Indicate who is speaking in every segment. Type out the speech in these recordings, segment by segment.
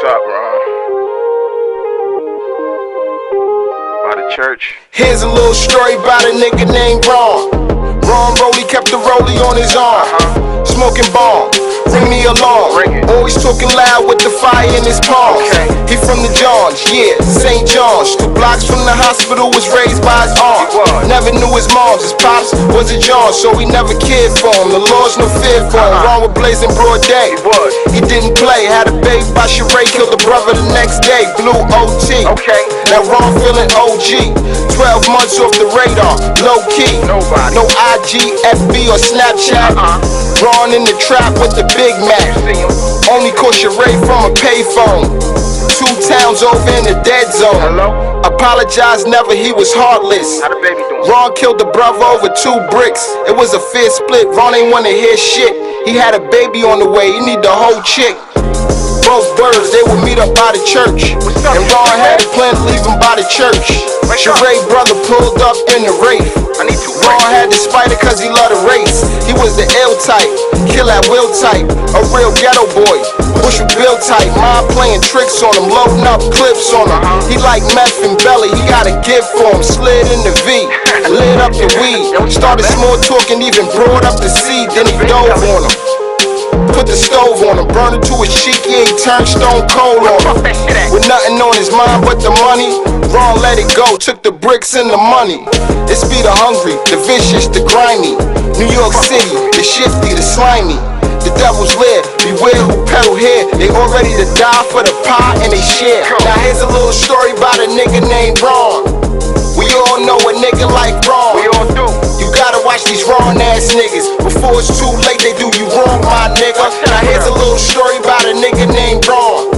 Speaker 1: What's up, Ron? By the church.
Speaker 2: Here's a little story about a nigga named Ron. Ron Rollie kept the rollie on his arm. Smoking bomb, ring me along. Always talking loud with the fire in his palms. He from the Johns, yeah, St. John's. 2 blocks from the hospital, was raised by his aunt. Never knew his moms, his pops was a John, so he never cared for him. The Lord's no fear for him. Ron was blazing broad day. He didn't play, had a baby by Sheree, killed a brother the next day. Blue OT. Now Ron feeling OG. 12 months off the radar, low key.
Speaker 1: Nobody.
Speaker 2: No IG, FB or Snapchat. Ron in the trap with the Big Mac. Only caught Sheree from a payphone. 2 towns over in the dead zone. Apologize never, he was heartless.
Speaker 1: How the baby doing?
Speaker 2: Ron killed the brother over 2 bricks. It was a fair split, Ron ain't wanna hear shit. He had a baby on the way, he need the whole chick. Both birds, they would meet up by the church. And Ron had a plan to leave him by the church. Sheree brother pulled up in the Wraith. Ron had the spider cause he loved the race. He was the L type, kill at will type. A real ghetto boy, Bush with Bill type. Mom playing tricks on him, loading up clips on him. He like meth and belly, he got a gift for him. Slid in the V, lit up the weed. Started small talking, even brought up the seed. Then he dove on him. Put the stove on him, burned it to his cheek, yeah, he turned stone cold on him. With nothing on his mind but the money, Ron let it go, took the bricks and the money. It's be the hungry, the vicious, the grimy. New York City, the shifty, the slimy. The devil's lair, beware who peddle here. They all ready to die for the pie and they share. Now here's a little story about a nigga named Ron. We all know a nigga like Ron.
Speaker 1: We all do.
Speaker 2: You gotta watch these wrong ass niggas. Before it's too late, they do you wrong, my nigga. Now here's a little story about a nigga named Ron.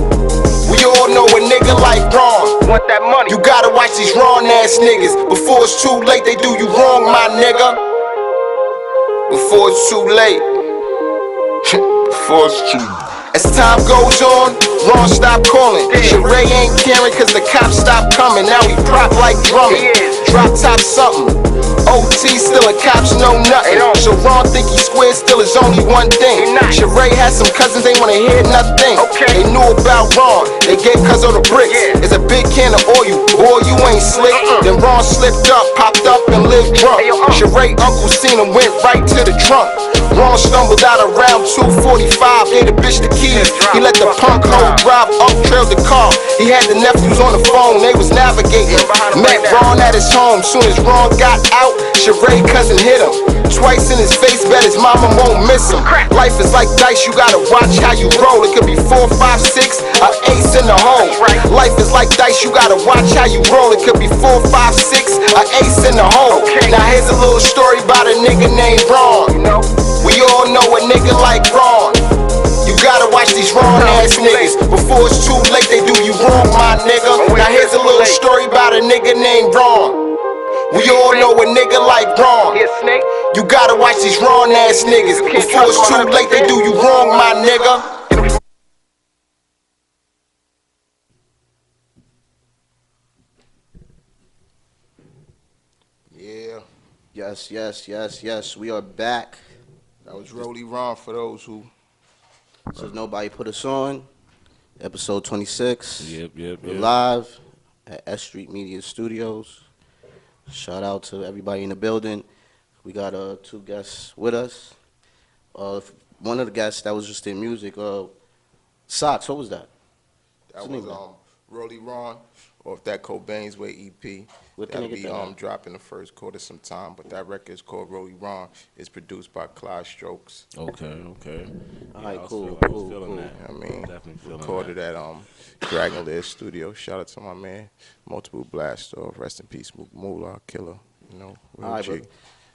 Speaker 2: We all know a nigga like Ron.
Speaker 1: Want that money?
Speaker 2: You gotta watch these wrong ass niggas. Before it's too late, they do you wrong, my nigga. Before it's too late. Before it's too late. As time goes on, Ron stopped calling. Sheree ain't caring cause the cops stopped coming. Now he prop like drumming. Drop top something. OT still a cops know nothing. So Ron think he squared, still is only one thing. Sheree had some cousins, they wanna hear nothing. They knew about Ron, they gave cuz of the bricks. It's a big can of oil, boy you ain't slick. Then Ron slipped up, popped up and lived drunk. Sheree uncle seen him, went right to the trunk. Ron stumbled out around 2:45, gave the bitch the keys. He let the punk hoe drive up, trailed the car. He had the nephews on the phone, they was navigating. Met Ron at his home, soon as Ron got out, Sheree cousin hit him. Twice in his face, bet his mama won't miss him. Life is like dice, you gotta watch how you roll. It could be 4, 5, 6, an ace in the hole. Life is like dice, you gotta watch how you roll. It could be 4, 5, 6, an ace in the hole. Now here's a little story about a nigga named Ron. We all know a nigga like Ron. You gotta watch these wrong ass niggas. Before it's too late, they do you wrong, my nigga. Now here's a little story about a nigga named Ron. We all know a nigga like Ron. You gotta watch these wrong ass niggas. Before it's too late, they do you wrong, my nigga. Yeah. Yes. We are back. That was Rollie Ron for those who. So Nobody Put Us On. Episode 26.
Speaker 3: Yep.
Speaker 2: We're live at S Street Media Studios. Shout out to everybody in the building. We got 2 guests with us. One of the guests that was just in music, Socks, what was that? That was Rollie Ron off that Cobain's Way EP. That'll be dropping the first quarter sometime, but that record is called Rollie Ron. It's produced by Clyde Strokes.
Speaker 3: Okay.
Speaker 2: All right, cool.
Speaker 3: That.
Speaker 2: I mean,
Speaker 3: Definitely
Speaker 2: recorded at Dragon Lair Studio. Shout out to my man, Multiple Blast Off. Rest in peace, Moolah Killer. You know, real G.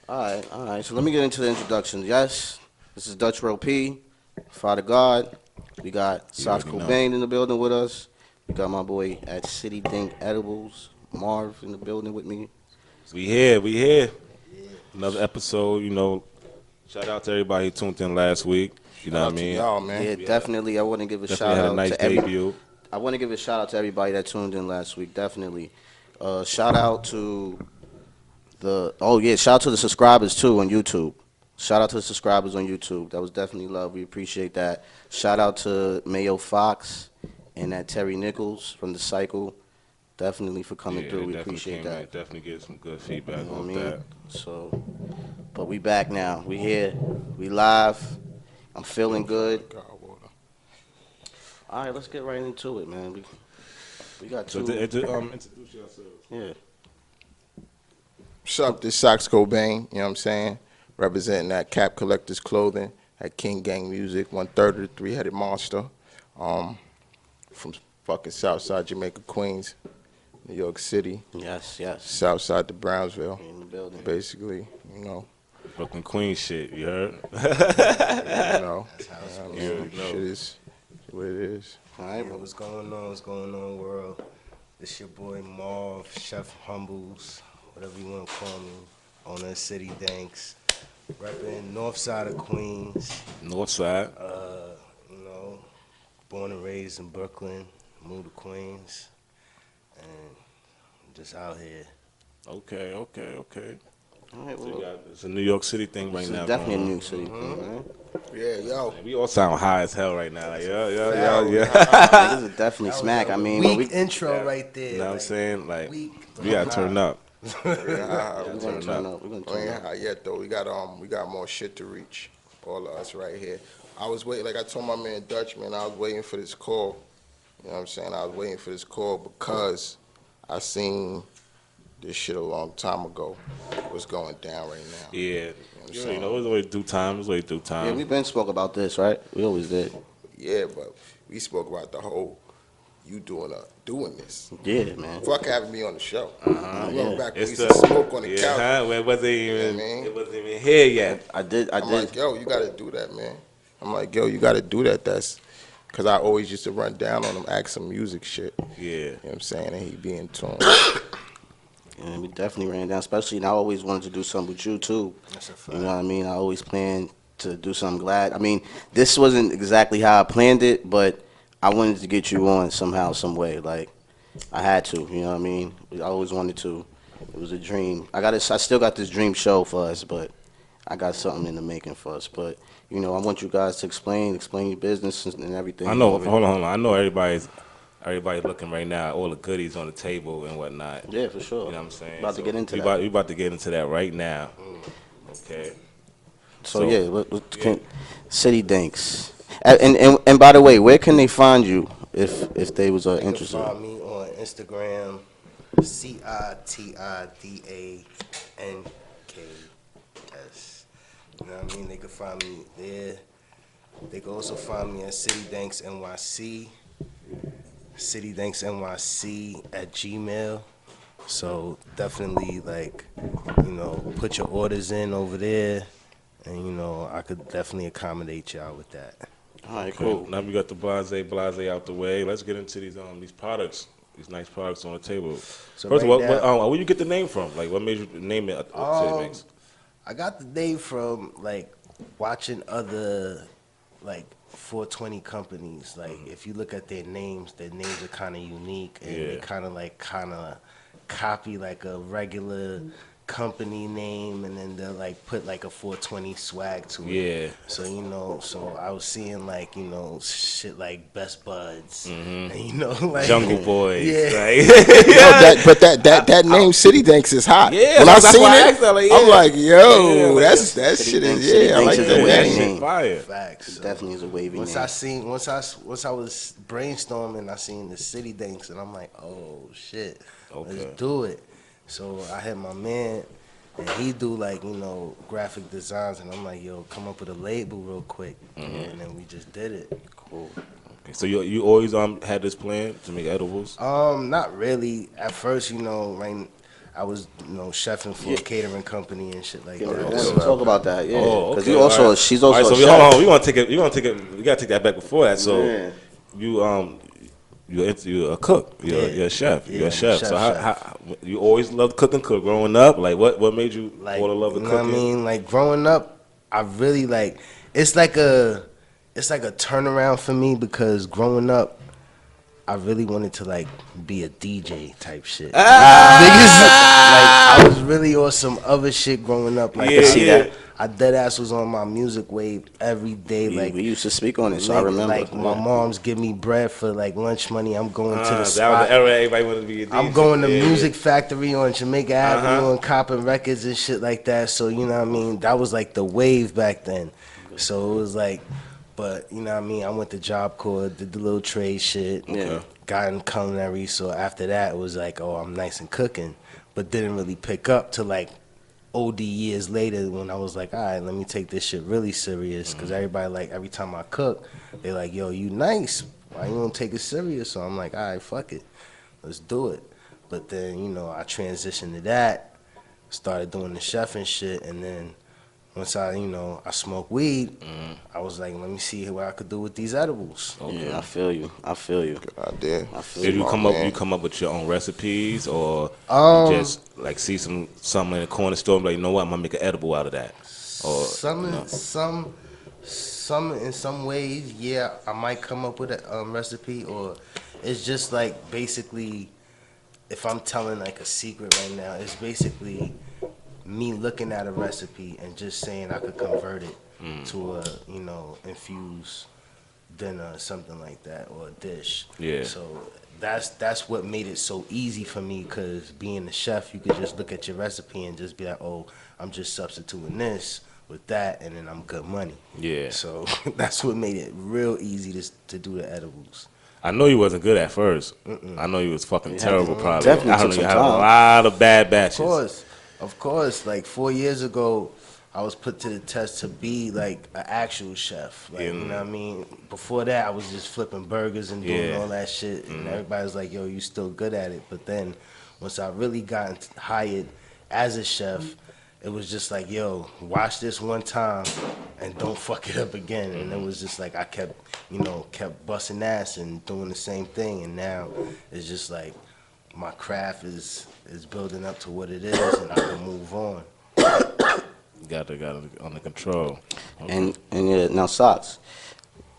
Speaker 2: All right. So let me get into the introduction. Yes, this is Dutch Row P, Father God. We got South Cobain in the building with us. We got my boy at City Dink Edibles, Marv in the building with me.
Speaker 3: We here. Another episode, shout out to everybody who tuned in last week. You know what I mean?
Speaker 2: Y'all, man. Yeah, definitely. I want to give a shout out to everybody. I want to give a shout out to everybody that tuned in last week. Definitely. Shout out to shout out to the subscribers too on YouTube. Shout out to the subscribers on YouTube. That was definitely love. We appreciate that. Shout out to Mayo Fox
Speaker 4: and that Terry Nichols from The Cycle. Definitely for coming through. We appreciate that.
Speaker 3: Definitely get some good feedback
Speaker 4: You know
Speaker 3: on
Speaker 4: what I mean?
Speaker 3: that.
Speaker 4: So, but we back now. We here. We live. I'm feeling good. All right, let's get right into it, man. We got two.
Speaker 3: So introduce yourselves.
Speaker 4: Yeah.
Speaker 2: What's up? This Sox Cobain, you know what I'm saying? Representing that Cap Collectors Clothing, that King Gang Music, 1/3 of the Three-Headed Monster, from fucking Southside Jamaica, Queens, New York City,
Speaker 4: Yes.
Speaker 2: Southside to Brownsville,
Speaker 4: In the building.
Speaker 2: basically, you know.
Speaker 3: Brooklyn Queen shit, you heard?
Speaker 2: You know,
Speaker 3: know.
Speaker 2: shit is what it is.
Speaker 4: All right,
Speaker 5: Yeah, what's going on? What's going on, world? This your boy Marv, Chef Humbles, whatever you want to call me, owner of citidanks, repping north side of Queens.
Speaker 3: North side.
Speaker 5: You know, born and raised in Brooklyn, moved to Queens, and I'm just out here.
Speaker 3: Okay.
Speaker 4: All right,
Speaker 3: So you
Speaker 4: well,
Speaker 3: got, it's a New York City thing right
Speaker 4: this
Speaker 3: now.
Speaker 4: is definitely a
Speaker 3: going on.
Speaker 4: New York City thing, man.
Speaker 2: Yeah, yo.
Speaker 3: We all sound high as hell right now. Like, yeah.
Speaker 4: Niggas are definitely smack. I mean,
Speaker 5: Weak intro right there.
Speaker 3: You know what I'm saying? Like,
Speaker 5: weak.
Speaker 3: we gotta turn up.
Speaker 2: We're
Speaker 4: we're gonna turn up.
Speaker 2: We ain't high yet though. We got more shit to reach. All of us right here. I was waiting, like I told my man Dutch, man, I was waiting for this call. You know what I'm saying? I was waiting for this call because I seen this shit a long time ago. What's going down right now?
Speaker 3: Yeah.
Speaker 2: what I'm
Speaker 3: You
Speaker 2: saying?
Speaker 3: know, it's always due time. It's always due time.
Speaker 4: Yeah, we been spoke about this, right? We always did.
Speaker 2: Yeah, but we spoke about the whole you doing this.
Speaker 4: Yeah, man.
Speaker 2: Fuck having me on the show.
Speaker 4: yeah.
Speaker 2: Back when we
Speaker 3: It's
Speaker 2: used to smoke on the couch.
Speaker 3: It wasn't even.
Speaker 2: You know what I mean?
Speaker 3: It wasn't even here yet.
Speaker 4: I did.
Speaker 2: I'm like, yo, you gotta do that, man. I'm like, yo, you gotta do that. That's because I always used to run down on him, ask some music shit.
Speaker 3: Yeah.
Speaker 2: You know what I'm saying? And he be in tune.
Speaker 4: And we definitely ran down, especially, and I always wanted to do something with you, too.
Speaker 5: That's a fact.
Speaker 4: You know what I mean? I always planned to do something. Glad. I mean, this wasn't exactly how I planned it, but I wanted to get you on somehow, some way. Like, I had to, you know what I mean? I always wanted to. It was a dream. I still got this dream show for us, but I got something in the making for us. But, you know, I want you guys to explain your business and everything.
Speaker 3: I know. Hold on. I know everybody's looking right now. All the goodies on the table and whatnot.
Speaker 4: Yeah, for sure.
Speaker 3: You know what I'm saying?
Speaker 4: About to get into that.
Speaker 3: We about to get into that right now. Okay.
Speaker 4: So yeah, City Danks. And by the way, where can they find you if they was
Speaker 5: You can
Speaker 4: interested?
Speaker 5: find me on Instagram, CITIDANKS. You know what I mean? They can find me there. They can also find me at citidanks NYC, citidanksnyc@gmail. So definitely, like, you know, put your orders in over there, and you know, I could definitely accommodate y'all with that.
Speaker 4: All right,
Speaker 3: Cool.
Speaker 4: cool.
Speaker 3: Now we got the blase out the way. Let's get into these products, these nice products on the table.
Speaker 5: So
Speaker 3: First of
Speaker 5: right
Speaker 3: all,
Speaker 5: now-
Speaker 3: where you get the name from? Like, what made you name it City Danks?
Speaker 5: I got the name from like watching other like 420 companies. Like if you look at their names are kind of unique, and they
Speaker 3: Yeah.
Speaker 5: kind of copy like a regular company name, and then they'll like put like a 420 swag to it.
Speaker 3: Yeah.
Speaker 5: So you know, so I was seeing like, you know, shit like Best Buds,
Speaker 3: Mm-hmm.
Speaker 5: and you know, like
Speaker 3: Jungle Boys.
Speaker 5: Yeah.
Speaker 3: Right?
Speaker 2: That name City Danks is hot.
Speaker 3: Yeah,
Speaker 2: when I
Speaker 3: that's
Speaker 2: seen
Speaker 3: why I
Speaker 2: it,
Speaker 3: asked that, like,
Speaker 2: I'm
Speaker 3: yeah.
Speaker 2: like, yo,
Speaker 3: Yeah, like,
Speaker 2: that
Speaker 4: City
Speaker 2: shit
Speaker 4: Danks-
Speaker 2: is
Speaker 4: City
Speaker 2: I
Speaker 4: Danks
Speaker 2: like
Speaker 4: is
Speaker 2: that
Speaker 4: a
Speaker 2: name.
Speaker 4: wavy
Speaker 3: Shit
Speaker 4: name.
Speaker 3: fire.
Speaker 5: Facts.
Speaker 4: It definitely is a wavy
Speaker 5: Once
Speaker 4: name.
Speaker 5: once I was brainstorming, I seen the City Danks, and I'm like, oh shit,
Speaker 3: Okay.
Speaker 5: let's do it. So I had my man, and he do like, you know, graphic designs, and I'm like, yo, come up with a label real quick, and then we just did it.
Speaker 4: Cool.
Speaker 3: Okay, so you always had this plan to make edibles?
Speaker 5: Not really. At first, you know, like I was, you know, chefing for a catering company and shit like
Speaker 4: Yeah,
Speaker 5: that.
Speaker 4: let's
Speaker 5: So,
Speaker 4: talk about that. Yeah,
Speaker 3: Oh,
Speaker 4: because
Speaker 3: okay.
Speaker 4: you also
Speaker 3: All right.
Speaker 4: she's
Speaker 3: All
Speaker 4: also
Speaker 3: right, so
Speaker 4: a
Speaker 3: we,
Speaker 4: chef.
Speaker 3: hold on. We gotta take that back before that. So
Speaker 4: Yeah.
Speaker 3: you're a cook. You're a chef.
Speaker 5: Yeah,
Speaker 3: You're a chef.
Speaker 5: chef,
Speaker 3: So
Speaker 5: chef.
Speaker 3: how you always loved cooking growing up? Like what made you
Speaker 5: like,
Speaker 3: fall in love with
Speaker 5: you know
Speaker 3: cooking?
Speaker 5: what I mean? Like growing up, I really like. It's like a turnaround for me, because growing up, I really wanted to like be a DJ type shit. Like I was really on some other shit growing up. Like
Speaker 3: Yeah,
Speaker 4: see that.
Speaker 5: I dead ass was on my music wave every day. Like
Speaker 4: we used to speak on it, so I remember.
Speaker 5: Like my mom's give me bread for like lunch money. I'm going to the
Speaker 3: That
Speaker 5: spot.
Speaker 3: was the era everybody wanted to be a DJ.
Speaker 5: I'm going to Music Factory on Jamaica Avenue
Speaker 3: Uh-huh.
Speaker 5: and copping records and shit like that. So you know what I mean. That was like the wave back then. So it was like, but you know what I mean. I went to Job Corps, did the little trade shit.
Speaker 4: Yeah.
Speaker 5: Got in culinary. So after that, it was like, oh, I'm nice and cooking, but didn't really pick up till like OD years later when I was like, all right, let me take this shit really serious. Because everybody, like, every time I cook, they like, yo, you nice. Why you don't take it serious? So I'm like, all right, fuck it. Let's do it. But then, you know, I transitioned to that, started doing the chef and shit. And then once I smoked weed, I was like, let me see what I could do with these edibles.
Speaker 4: Okay. Yeah, I feel you.
Speaker 1: Good idea.
Speaker 3: Did you come up with your own recipes, or you just like see something in the corner store and be like, you know what, I'm gonna make an edible out of that? Or
Speaker 5: some in some ways, yeah, I might come up with a recipe, or it's just like basically, if I'm telling like a secret right now, it's basically me looking at a recipe and just saying I could convert it to a infused dinner or something like that, or a dish.
Speaker 3: Yeah.
Speaker 5: So that's what made it so easy for me, because being the chef, you could just look at your recipe and just be like, oh, I'm just substituting this with that, and then I'm good money.
Speaker 3: Yeah.
Speaker 5: So that's what made it real easy to do the edibles.
Speaker 3: I know you wasn't good at first. I know you was fucking terrible, probably.
Speaker 4: Definitely
Speaker 3: I know
Speaker 4: took
Speaker 3: you
Speaker 4: some
Speaker 3: had a
Speaker 4: time.
Speaker 3: lot of bad batches.
Speaker 5: Of course. Like 4 years ago, I was put to the test to be like an actual chef. Like, you know what I mean? Before that, I was just flipping burgers and doing all that shit. And everybody was like, yo, you still good at it. But then once I really got hired as a chef, it was just like, yo, watch this one time and don't fuck it up again. And it was just like I kept busting ass and doing the same thing. And now it's just like my craft is building up to what it is, and I can move on.
Speaker 3: Got it under control. Okay.
Speaker 4: And yeah, now Socks.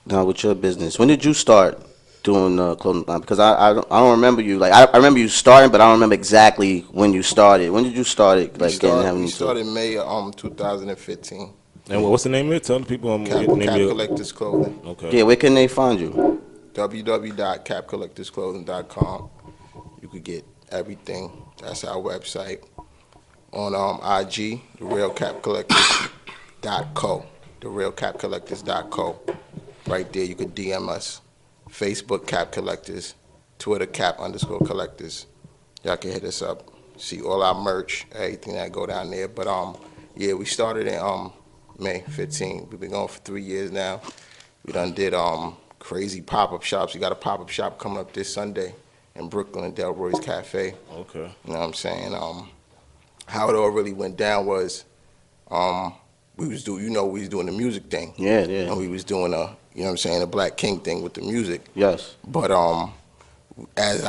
Speaker 4: Now with your business, when did you start doing the clothing line? Because I don't remember you. Like I remember you starting, but I don't remember exactly when you started. When did you start it? Like
Speaker 1: We started May 2015.
Speaker 3: And what's the name of it? Tell the people.
Speaker 1: Cap Collectors Clothing.
Speaker 3: Okay.
Speaker 4: Yeah, where can they find you?
Speaker 1: www.capcollectorsclothing.com. You could get everything. That's our website. On IG, therealcapcollectors.co. Therealcapcollectors.co. Right there, you could DM us. Facebook Cap Collectors, Twitter Cap_Collectors. Y'all can hit us up. See all our merch, everything that go down there. But yeah, we started in May 15. We've been going for 3 years now. We done did crazy pop-up shops. We got a pop-up shop coming up this Sunday in Brooklyn, Delroy's Cafe.
Speaker 3: Okay.
Speaker 1: You know what I'm saying? How it all really went down was we was doing the music thing.
Speaker 4: Yeah.
Speaker 1: And we was doing a Black King thing with the music.
Speaker 4: Yes.
Speaker 1: But as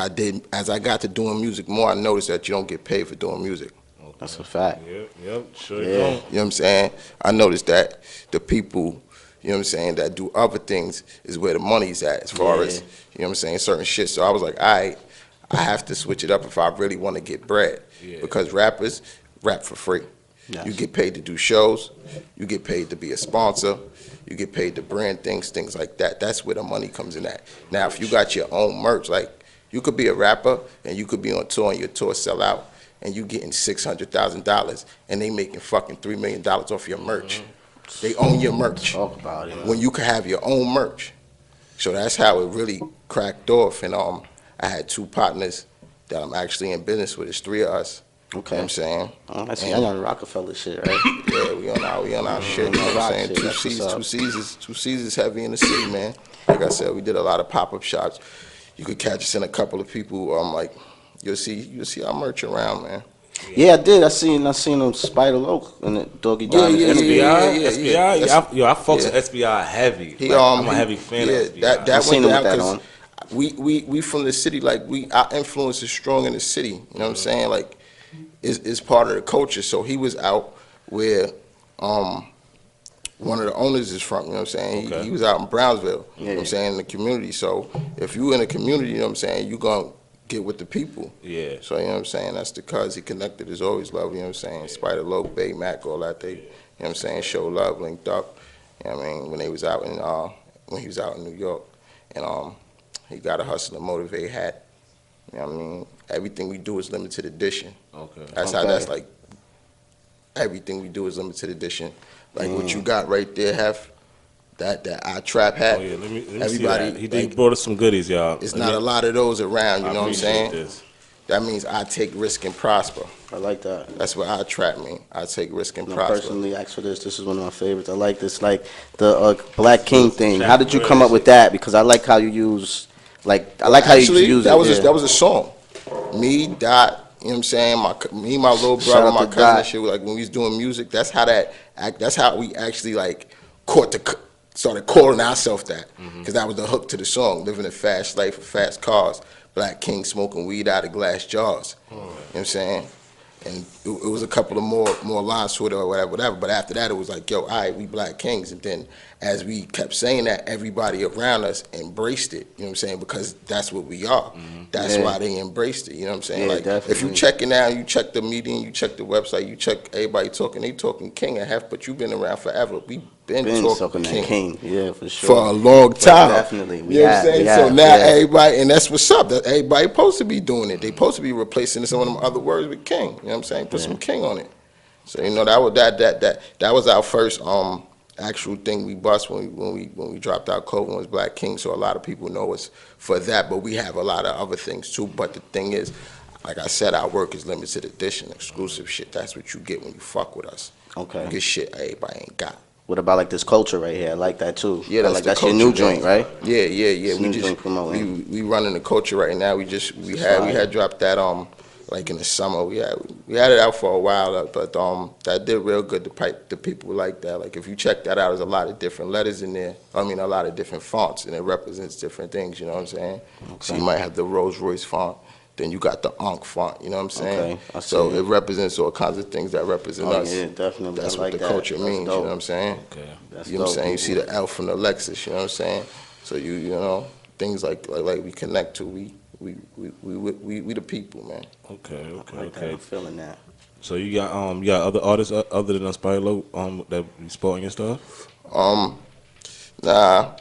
Speaker 1: I got to doing music more, I noticed that you don't get paid for doing music.
Speaker 3: Okay.
Speaker 4: That's a fact.
Speaker 3: Yep, sure.
Speaker 4: Yeah.
Speaker 3: You don't.
Speaker 1: You know what I'm saying? I noticed that the people, you know what I'm saying, that do other things is where the money's at, as far as, you know what I'm saying, certain shit. So I was like, all right, I have to switch it up if I really want to get bread.
Speaker 3: Yeah.
Speaker 1: Because rappers rap for free.
Speaker 4: Yes.
Speaker 1: You get paid to do shows. You get paid to be a sponsor. You get paid to brand things like that. That's where the money comes in at. Now, if you got your own merch, like you could be a rapper and you could be on tour and your tour sell out and you getting $600,000 and they making fucking $3 million off your merch. They own your merch.
Speaker 4: Talk about it.
Speaker 1: When you can have your own merch. So that's how it really cracked off. And I had 2 partners that I'm actually in business with. It's 3 of us.
Speaker 4: Okay.
Speaker 1: You know what I'm saying?
Speaker 4: I see. I'm on Rockefeller shit, right?
Speaker 1: Yeah, we on our shit. You know what I'm saying?
Speaker 4: Rock shit,
Speaker 1: Two seasons heavy in the city, man. Like I said, we did a lot of pop-up shops. You could catch us in a couple of people. Like you'll see our merch around, man.
Speaker 4: Yeah, I did. I seen them Spider Loc and the Doggy Dog.
Speaker 3: SBI. Yo, I fucks with SBI heavy. I'm a heavy fan of SBI.
Speaker 1: That
Speaker 4: seen
Speaker 1: went
Speaker 4: him
Speaker 1: down
Speaker 4: with that on.
Speaker 1: because we from the city. Like our influence is strong in the city. You know what I'm saying? Like is part of the culture. So he was out where one of the owners is from. You know what I'm saying?
Speaker 3: Okay.
Speaker 1: He was out in Brownsville. You know
Speaker 4: Yeah.
Speaker 1: what I'm saying, in the community. So if you in the community, you know what I'm saying, you gonna get with the people.
Speaker 3: Yeah.
Speaker 1: So you know what I'm saying? That's the cuz he connected is always love. You know what I'm saying? Spider Loc, Bay Mac, all that. They what I'm saying, Show Love linked up, you know what I mean, when he was out in New York. And he got a Hustle and Motivate hat. You know what I mean? Everything we do is limited edition.
Speaker 3: Okay.
Speaker 1: That's like, everything we do is limited edition. Like what you got right there, that I Trap hat.
Speaker 3: Oh yeah, let me
Speaker 1: everybody,
Speaker 3: see that. He
Speaker 1: like,
Speaker 3: brought us some goodies, y'all.
Speaker 1: It's not a lot of those around, you know what I'm saying?
Speaker 3: This.
Speaker 1: That means I take risk and prosper.
Speaker 4: I like that.
Speaker 1: That's what I Trap mean. I take risk and
Speaker 4: I
Speaker 1: prosper.
Speaker 4: personally asked for this. This is one of my favorites. I like this, like the Black King thing. How did you come up with that? Because I like how you use, like, I like how you use
Speaker 1: that
Speaker 4: it.
Speaker 1: was that was a song. Me, Dot, you know what I'm saying? My little brother, my cousin, and shit. Like when we was doing music, that's how we actually like started calling ourselves that, because that was the hook to the song. Living a fast life with fast cars, Black King smoking weed out of glass jars. You know what I'm saying? And it was a couple of more lines to it or whatever. But after that, it was like, yo, all right, we Black Kings. And then as we kept saying that, everybody around us embraced it. You know what I'm saying? Because that's what we are. That's why they embraced it. You know what I'm saying?
Speaker 4: Yeah,
Speaker 1: like,
Speaker 4: definitely.
Speaker 1: if you check it now, you check the media, you check the website, you check everybody talking, they talking King and half, but you've been around forever. We been talking
Speaker 4: that King. Yeah, for sure.
Speaker 1: For a long time.
Speaker 4: Definitely.
Speaker 1: You know what I'm saying? So now everybody, and that's what's up. That everybody supposed to be doing it. They supposed to be replacing some of them other words with King. You know what I'm saying? Put some King on it. So you know that was our first actual thing we bust when we dropped our clothing was Black King. So a lot of people know us for that, but we have a lot of other things too. But the thing is, like I said, our work is limited edition, exclusive shit. That's what you get when you fuck with us.
Speaker 4: Okay.
Speaker 1: You get shit everybody ain't got.
Speaker 4: What about like this culture right here? I like that too.
Speaker 1: Yeah,
Speaker 4: that's your new joint, right?
Speaker 1: Yeah. We running the culture right now. We had dropped that like in the summer. We had it out for a while, but that did real good. The people like that. Like if you check that out, there's a lot of different letters in there. I mean, a lot of different fonts, and it represents different things. You know what I'm saying? Okay. So you might have the Rolls Royce font. Then you got the Ankh font, you know what I'm saying?
Speaker 4: Okay,
Speaker 1: so it represents all kinds of things that represent us.
Speaker 4: Yeah, definitely.
Speaker 1: That's
Speaker 4: what
Speaker 1: the culture means, you know what I'm saying?
Speaker 3: Okay.
Speaker 1: You know what I'm saying? You see the L from the Lexus, you know what I'm saying? So you know, things like we connect to, we the people, man.
Speaker 4: Okay. I'm feeling that.
Speaker 3: So you got other artists other than Spylo that you supporting your stuff?
Speaker 1: Nah,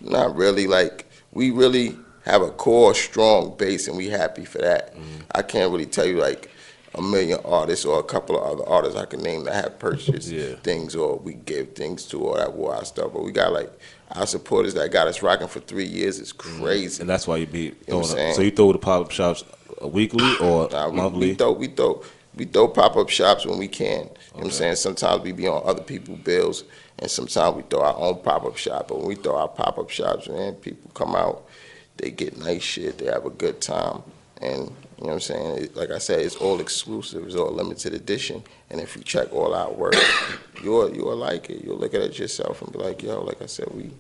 Speaker 1: not really. Like we really have a core strong base, and we happy for that. I can't really tell you like a million artists or a couple of other artists I can name that have purchased things or we give things to or that wore our stuff. But we got like our supporters that got us rocking for 3 years. It's crazy.
Speaker 3: And that's why you be throwing
Speaker 1: up.
Speaker 3: So you throw the pop-up shops weekly or monthly?
Speaker 1: We throw pop-up shops when we can. You know what I'm saying? Sometimes we be on other people's bills, and sometimes we throw our own pop-up shop. But when we throw our pop-up shops, man, people come out. They get nice shit. They have a good time. And, you know what I'm saying? Like I said, it's all exclusive. It's all limited edition. And if you check all our work, you'll like it. You'll look at it yourself and be like, yo, like I said, we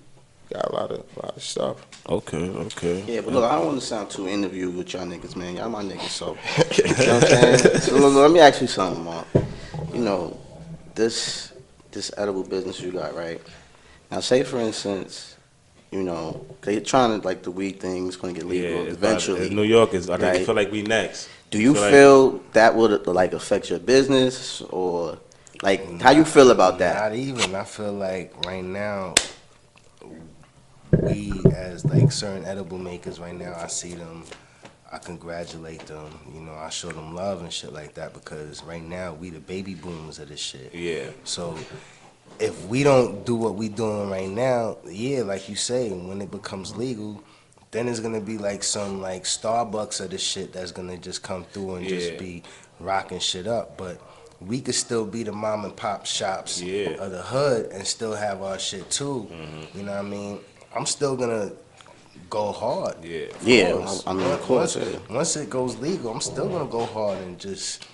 Speaker 1: got a lot of stuff.
Speaker 3: Okay.
Speaker 4: Yeah, but look, I don't want to sound too interviewed with y'all niggas, man. Y'all my niggas, so. You know what I'm saying? So look, let me ask you something, Mark. You know, this edible business you got, right? Now, say, for instance, you know, they're trying to, like, the weed thing is going to get legal eventually.
Speaker 3: New York is, I think they feel like we next.
Speaker 4: Do you feel that would, like, affect your business? Or, like, how you feel about that?
Speaker 5: Not even. I feel like right now, we as, like, certain edible makers right now, I see them, I congratulate them, you know, I show them love and shit like that because right now, we the baby boomers of this shit.
Speaker 3: Yeah.
Speaker 5: So if we don't do what we doing right now, yeah, like you say, when it becomes legal, then it's gonna be like some like Starbucks of the shit that's gonna just come through and just be rocking shit up. But we could still be the mom and pop shops of the hood and still have our shit too. You know what I mean? I'm still gonna go hard.
Speaker 4: I mean, of course.
Speaker 5: Once it goes legal, I'm still gonna go hard and just,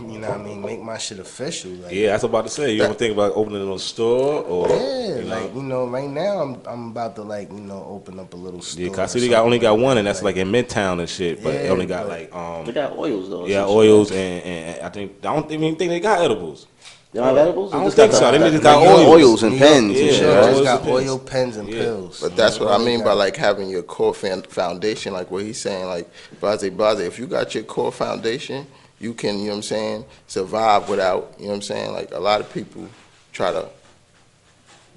Speaker 5: you know what I mean, make my shit official. Like,
Speaker 3: I was about to say, you don't think about opening a store or?
Speaker 5: Yeah, like, you know, right now I'm about to, like, you know, open up a little store.
Speaker 3: Yeah, cause I see they only got one, and that's like in Midtown and shit. But they only got like
Speaker 4: they got oils though.
Speaker 3: Yeah, oils and I don't even think they got edibles.
Speaker 4: They don't have edibles?
Speaker 3: I don't think so. They just got
Speaker 4: oils and pens.
Speaker 5: Yeah,
Speaker 4: and shit,
Speaker 5: right?
Speaker 4: Just
Speaker 5: got oil, pens, and pills.
Speaker 1: But that's what I mean by like having your core foundation, like what he's saying, like blase. If you got your core foundation, you can, you know what I'm saying, survive without, you know what I'm saying, like a lot of people try to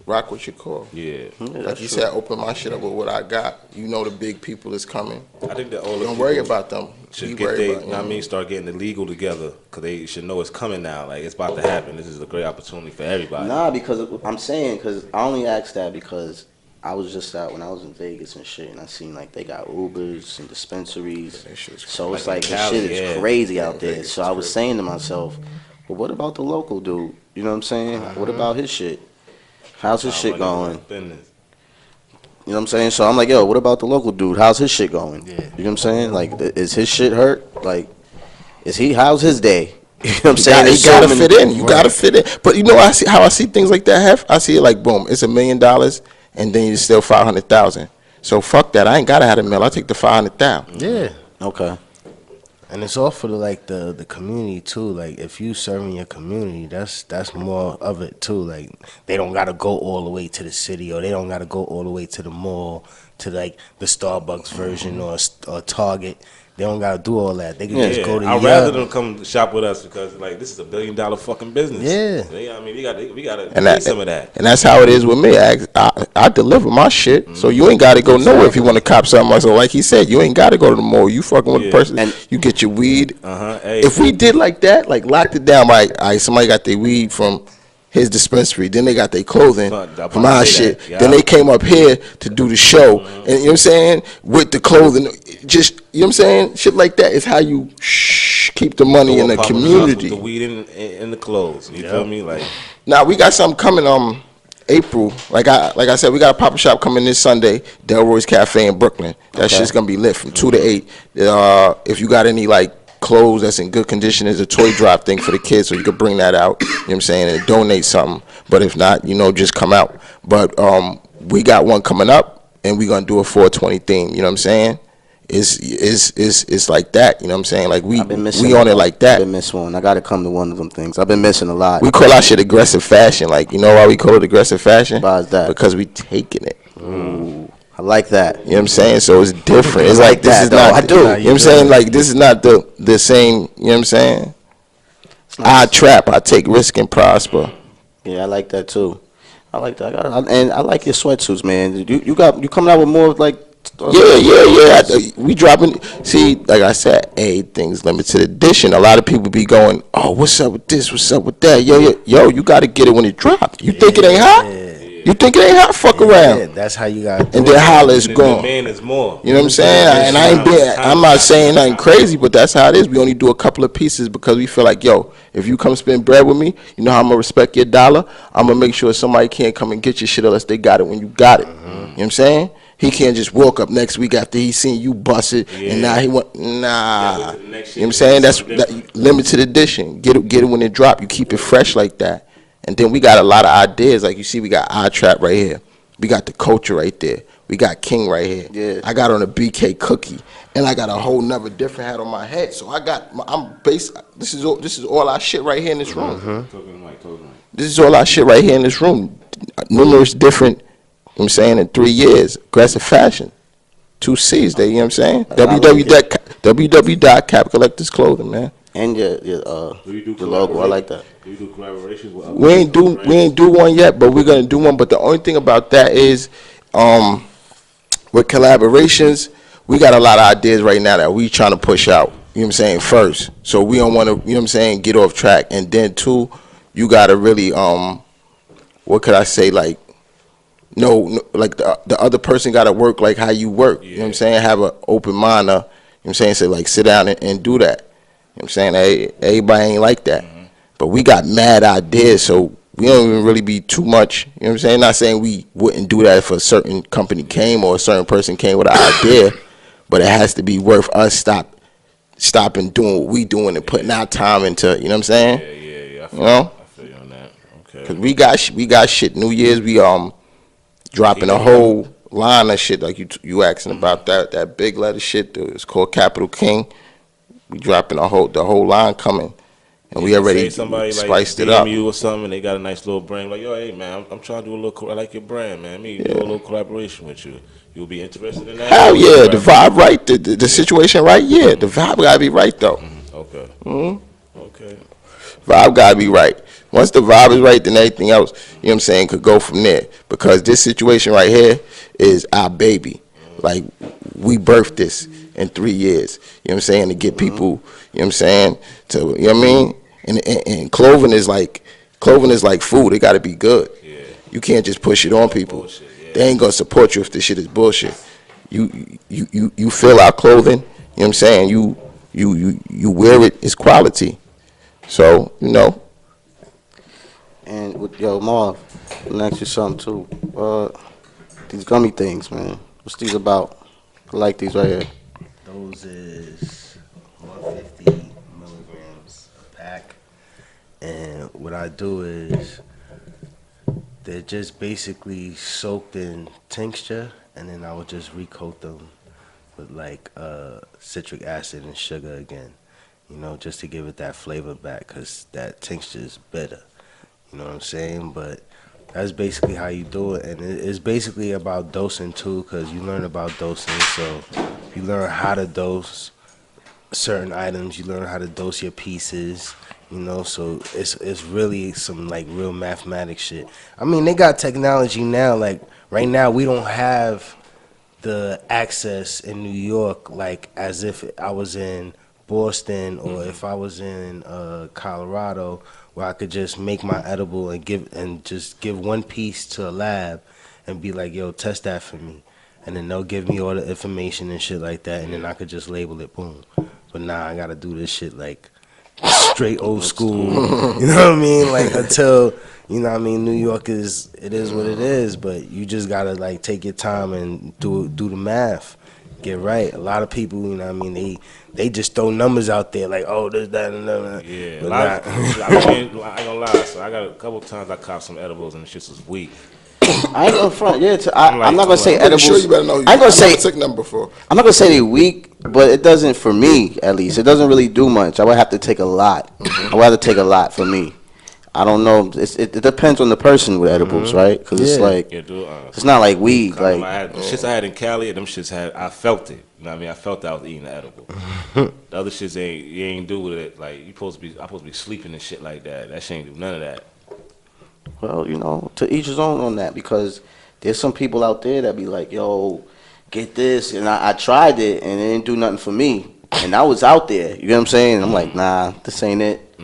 Speaker 1: rock what you call.
Speaker 3: Yeah.
Speaker 1: Like you said, open my shit up with what I got. You know the big people is coming.
Speaker 3: I think that all the
Speaker 1: Don't worry
Speaker 3: people
Speaker 1: about them.
Speaker 3: should
Speaker 1: Be
Speaker 3: get
Speaker 1: worried
Speaker 3: they,
Speaker 1: about,
Speaker 3: you know what I mean, start getting the legal together because they should know it's coming now. Like, it's about to happen. This is a great opportunity for everybody.
Speaker 4: Nah, because I'm saying, because I only asked that because I was just out when I was in Vegas and shit, and I seen like they got Ubers and dispensaries. So it's like the shit is crazy out there. So I was saying to myself, well, what about the local dude? You know what I'm saying? What about his shit? How's his shit going? You know what I'm saying? So I'm like, yo, what about the local dude? How's his shit going? You know what I'm saying? Like, is his shit hurt? Like, how's his day? You know what I'm saying?
Speaker 1: You gotta fit in. You gotta fit in. But you know how I see things like that, Hef? I see it like, boom, it's $1 million, and then you still 500,000. So fuck that. I ain't gotta have a mill. I take the 500,000.
Speaker 5: Yeah.
Speaker 4: Okay.
Speaker 5: And it's all for the community too. Like if you serving your community, that's more of it too. Like they don't gotta go all the way to the city, or they don't gotta go all the way to the mall, to like the Starbucks version or Target. They don't gotta do all that. They can just go to.
Speaker 3: I'd rather them come shop with us because like this is a $1 billion fucking business.
Speaker 5: Yeah.
Speaker 3: I mean, we gotta need some of that.
Speaker 1: And that's how it is with me. I deliver my shit, so you ain't gotta go nowhere if you want to cop something. So like he said, you ain't gotta go to the mall. You fucking with the person, and you get your weed.
Speaker 3: Hey.
Speaker 1: If we did like that, like locked it down, like somebody got their weed from his dispensary, then they got their clothing from our shit. Then they came up here to do the show, and you know what I'm saying, with the clothing, just you know what I'm saying, shit like that is how you keep the money in the community.
Speaker 3: With the weed in the clothes, you feel me? Like
Speaker 1: now we got something coming April. Like I said, we got a pop-up shop coming this Sunday, Delroy's Cafe in Brooklyn. That shit's gonna be lit from 2 to 8. If you got any like clothes that's in good condition, is a toy drop thing for the kids, so you could bring that out, you know what I'm saying, and donate something. But if not, you know, just come out. But we got one coming up, and we're gonna do a 420 theme, you know what I'm saying? It's like that, you know what I'm saying? Like we on it like that.
Speaker 4: I've been missing one. I gotta come to one of them things. I've been missing a lot.
Speaker 1: We call our shit aggressive fashion. Like, you know why we call it aggressive fashion?
Speaker 4: Why is that?
Speaker 1: Because we taking it.
Speaker 4: Ooh, I like that.
Speaker 1: You know what I'm saying? So it's different. It's like this is not.
Speaker 4: I do.
Speaker 1: You know what I'm saying? Like this is not the same. You know what I'm saying? I trap. I take risk and prosper.
Speaker 4: Yeah, I like that too. I like that. And I like your sweatsuits, man. You coming out with more like.
Speaker 1: Yeah. We dropping. See, like I said, everything's limited edition. A lot of people be going, "Oh, what's up with this? What's up with that?" Yo, you got to get it when it drops. You think it ain't hot? You think it ain't hot? Fuck around.
Speaker 5: Yeah, that's how you got.
Speaker 1: And then holla, it's gone.
Speaker 3: The demand is more.
Speaker 1: You know what I'm saying? And I'm not saying nothing crazy, but that's how it is. We only do a couple of pieces because we feel like, yo, if you come spend bread with me, you know how I'm gonna respect your dollar. I'm gonna make sure somebody can't come and get your shit unless they got it when you got it. You know what I'm saying? He can't just walk up next week after he seen you bust it, and now he want nah. You know what I'm saying? That's limited edition. Get it when it drop. You keep it fresh like that. And then we got a lot of ideas. Like you see, we got iTrap right here. We got the culture right there. We got King right here.
Speaker 4: Yeah.
Speaker 1: I got on a BK cookie, and I got a whole nother different hat on my head. So I'm based. This is all our shit right here in this room. This is all our shit right here in this room. Numerous different. You know what I'm saying, in 3 years, aggressive fashion. 2 C's there. You know what I'm saying? www.capcollectorsclothing, man.
Speaker 4: And your logo, I like that.
Speaker 3: Do you do collaborations with other
Speaker 1: We ain't do one yet, but we're gonna do one. But the only thing about that is, with collaborations, we got a lot of ideas right now that we trying to push out. You know what I'm saying? First, so we don't want to, you know what I'm saying, get off track. And then 2, you gotta really, what could I say, like, no, like the other person gotta work like how you work. You know what I'm saying? Have an open mind. You know what I'm saying? So like, sit down and do that. You know what I'm saying? Everybody ain't like that. But we got mad ideas, so we don't even really be too much. You know what I'm saying? Not saying we wouldn't do that if a certain company came or a certain person came with an idea, but it has to be worth us stopping doing what we doing and putting our time into, you know what I'm saying?
Speaker 3: Yeah. I
Speaker 1: feel
Speaker 3: you on that. Okay.
Speaker 1: Cause we got shit. New Year's we dropping a whole line of shit like you asking about that big letter shit. It's called Capital King. We dropping the whole line coming, and we already spiced it up.
Speaker 3: You or something, and they got a nice little brand. Like, yo, hey man, I'm trying to do a little. I like your brand, man. Do a little collaboration with you. You'll be interested in that?
Speaker 1: Hell yeah, the vibe right, the situation right. Yeah, the vibe gotta be right though.
Speaker 3: Okay.
Speaker 1: Okay. Vibe gotta be right. Once the vibe is right, then everything else, you know what I'm saying, could go from there. Because this situation right here is our baby. Like, we birthed this in 3 years. You know what I'm saying? To get people, you know what I'm saying, to, you know what I mean? And clothing is like food. It got to be good. Yeah. You can't just push it on people. Bullshit, yeah. They ain't going to support you if this shit is bullshit. You feel our clothing, you know what I'm saying? You wear it, it's quality. So, you know.
Speaker 4: And with Marv, let me ask you something too. These gummy things, man. What's these about? I like these right here.
Speaker 5: Those is 150 milligrams a pack. And what I do is they're just basically soaked in tincture, and then I would just recoat them with like citric acid and sugar again, you know, just to give it that flavor back, because that tincture is bitter, you know what I'm saying? But that's basically how you do it, and it's basically about dosing too, because you learn about dosing, so you learn how to dose certain items, you learn how to dose your pieces, you know, so it's really some like real mathematics shit. I mean, they got technology now, like right now we don't have the access in New York, like as if I was in Boston or if I was in Colorado, where I could just make my edible and just give one piece to a lab and be like, yo, test that for me. And then they'll give me all the information and shit like that, and then I could just label it, boom. But now I gotta do this shit like straight old school, you know what I mean? Like until, you know what I mean, New York is what it is, but you just gotta like take your time and do the math, get right. A lot of people, you know what I mean, they just throw numbers out there like, oh, this, that, and that.
Speaker 3: Yeah, I ain't gonna lie. So I got a couple times I caught some edibles and the shit was weak.
Speaker 4: I ain't gonna front. Yeah, I'm not gonna say edibles.
Speaker 1: Sure, you better know.
Speaker 4: I ain't gonna say
Speaker 1: took them before.
Speaker 4: I'm not gonna say they weak, but it doesn't, for me at least. It doesn't really do much. I would have to take a lot. I would have to take a lot for me. I don't know. It depends on the person with edibles, right? Because it's like it's not like weed. Like
Speaker 3: the shits I had in Cali, them shits I felt it. You know what I mean? I felt I was eating the edible. The other shits you ain't do with it. Like I'm supposed to be sleeping and shit like that. That shit ain't do none of that.
Speaker 4: Well, you know, to each his own on that, because there's some people out there that be like, yo, get this, and I tried it and it didn't do nothing for me, and I was out there. You know what I'm saying? And I'm like, nah, this ain't it.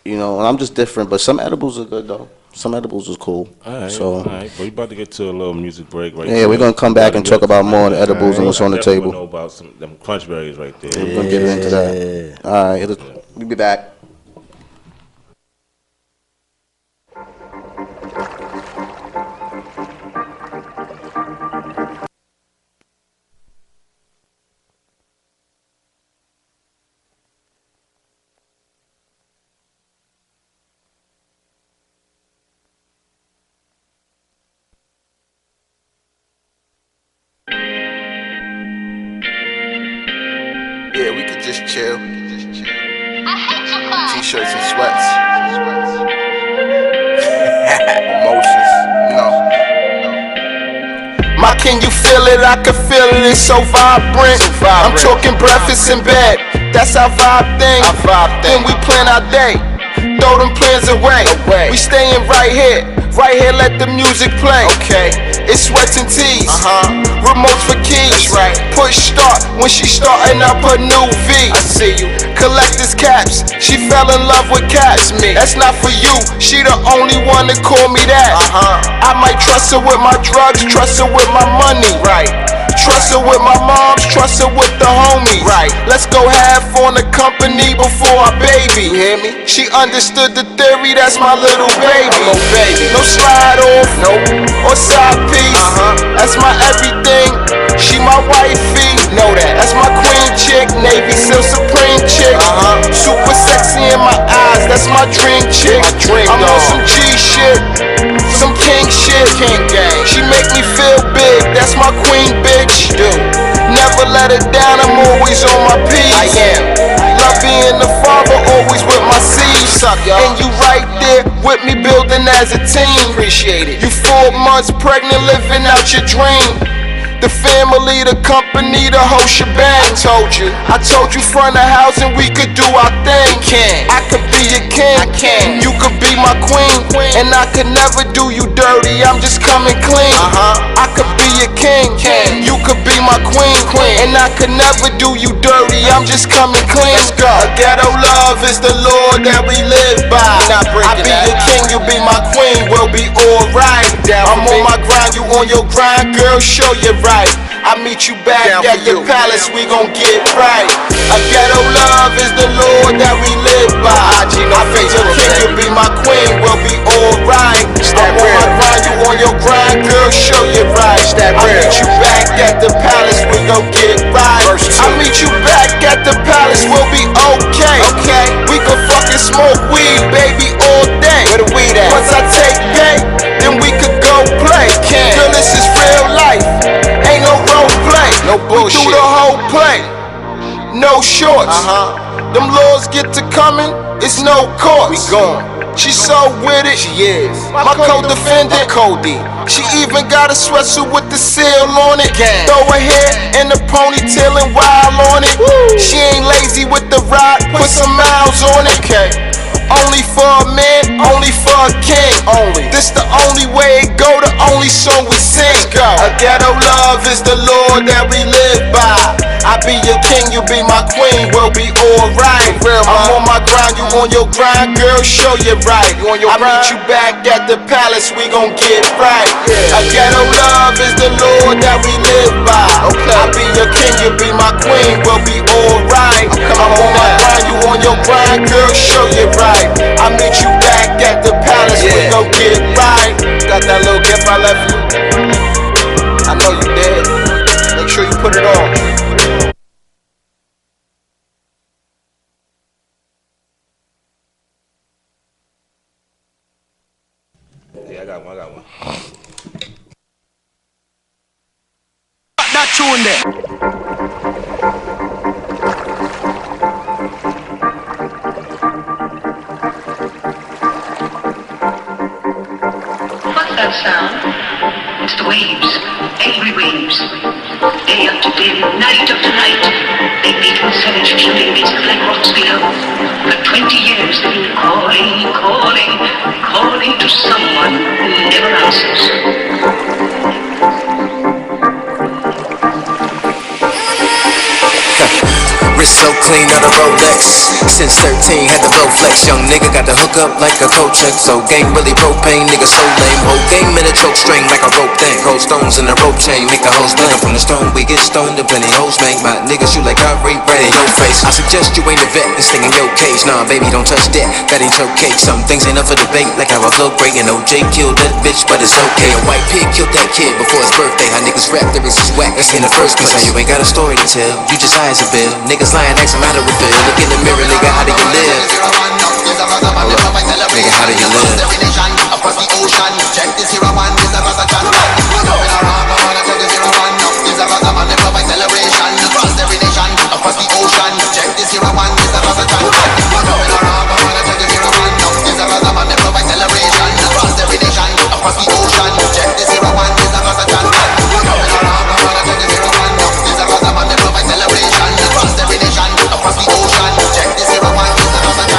Speaker 4: You know, and I'm just different. But some edibles are good though. Some edibles is cool.
Speaker 3: All right,
Speaker 4: so,
Speaker 3: all right. But we about to get to a little music break right
Speaker 4: Yeah, we're gonna come back and talk about more of the edibles and what's on the table.
Speaker 3: Know about them crunch berries right there.
Speaker 4: We're gonna get into that. All right, we'll be back.
Speaker 1: Yeah, we could just chill. T-shirts and sweats. Emotions, you know.
Speaker 2: Ma, can you feel it? I can feel it, it's so vibrant. I'm talking breakfast in bed, that's our vibe thing. Then we plan our day, throw them plans away. We staying right here, let the music play. Okay, it's sweats and tees, remotes for keys. Right. Push start when she starting up her new V. I see you. Collector's caps, she fell in love with cats. Me. That's not for you, she the only one to call me that. I might trust her with my drugs, trust her with my money. Right. Trust her with my moms, trust her with the homies. Right. Let's go half on the company before our baby. You hear me? She understood the theory, that's my little baby. No slide off, or side piece. That's my everything. She my wifey. Know that. That's my queen chick, Navy SEAL Supreme chick. Super sexy in my eyes, that's my dream chick. I'm on some G shit, some king shit. King gang. She make me feel big, that's my queen bitch. Never let her down, I'm always on my P's. I am. Love being the father, always with my seeds. And you right there with me building as a team. Appreciate it. You 4 months pregnant, living out your dream. The family, the company, the whole shebang. I told you front of house and we could do our thing. I could be your king, you could be my queen, and I could never do you dirty, I'm just coming clean. I could be your king, you could be my queen, and I could never do you dirty, I'm just coming clean. A ghetto love is the law that we live by. I be your king, you be my queen, we'll be alright. I'm on my grind, you on your grind, girl, show you right. I meet you back at the palace, we gon' get right. A ghetto love is the law that we live by. I be your king, you be my queen, we'll be alright. I'm on my grind, you on your grind, girl, show you right. I meet you back at the palace, we gon' get right. I meet you back at the palace, we'll be okay. We can fucking smoke weed, baby, all day. Where the weed at? Once I take pay, then we could go play. Girl, this is real life, ain't no role play. No bullshit. We do the whole play, no shorts. Them laws get to coming, it's no course. We gone. She so with it, she is. My co-defendant, Cody. She even got a sweatsuit with the seal on it. Throw her hair in a ponytail and wild on it. She ain't lazy with the ride, put some miles on it. Only for a man, only for a king. This the only way it go, the only song we sing. A ghetto love is the law that we live by. I be your king, you be my queen, we'll be alright. I'm on my grind, you on your grind, girl, show you right. I meet you back at the palace, we gon' get right. A ghetto love is the law that we live by. I be your king, you be my queen, we'll be alright. I'm on my grind, you on your grind, girl, show you right. I meet you back at the palace, we gon' get right. Got that little gift I left you? I know you did. Make sure you put it on.
Speaker 3: Yeah, I got one.
Speaker 2: That tune there.
Speaker 6: What's that sound? It's the waves, angry waves. Day after day, night after night, they beat with savage fury against the black rocks below. For 20 years they've been calling to someone who never answers.
Speaker 7: Wrist so clean, not a Rolex. Since 13, had the blow flex. Young nigga got the hook up like a coat check. So gang really propane, nigga so lame. Whole game in a choke string like a rope thing. Cold stones in a rope chain, make the hoes bang. From the stone we get stoned and plenty hoes make. My niggas shoot like Kyrie, right in your face. I suggest you ain't a vet and sting in your cage. Nah, baby, don't touch that, that ain't your cake. Some things ain't up for debate, like how I flow great. And OJ killed that bitch, but it's okay. A white pig killed that kid before his birthday. How niggas rap, there is his whack, that's in the first place. How you ain't got a story to tell, you just high as a bill. Niggas lying, ask him how to reveal. Look in the mirror, nigga, how do you live? Nigga, how do you live? Across the ocean, check this here one, this a Rastaman. Going around, I wanna check this here one. This a Rastaman, they provide celebration. Across every nation, across the ocean, check this here one, this a Rastaman. Going around, I wanna check this here one. This a Rastaman, they provide celebration. Across every nation, across the ocean, check this here one, this a Rastaman. Going around, I wanna check this here one. This a Rastaman, they provide celebration. Across every nation, across the ocean, check this here one, this a Rastaman.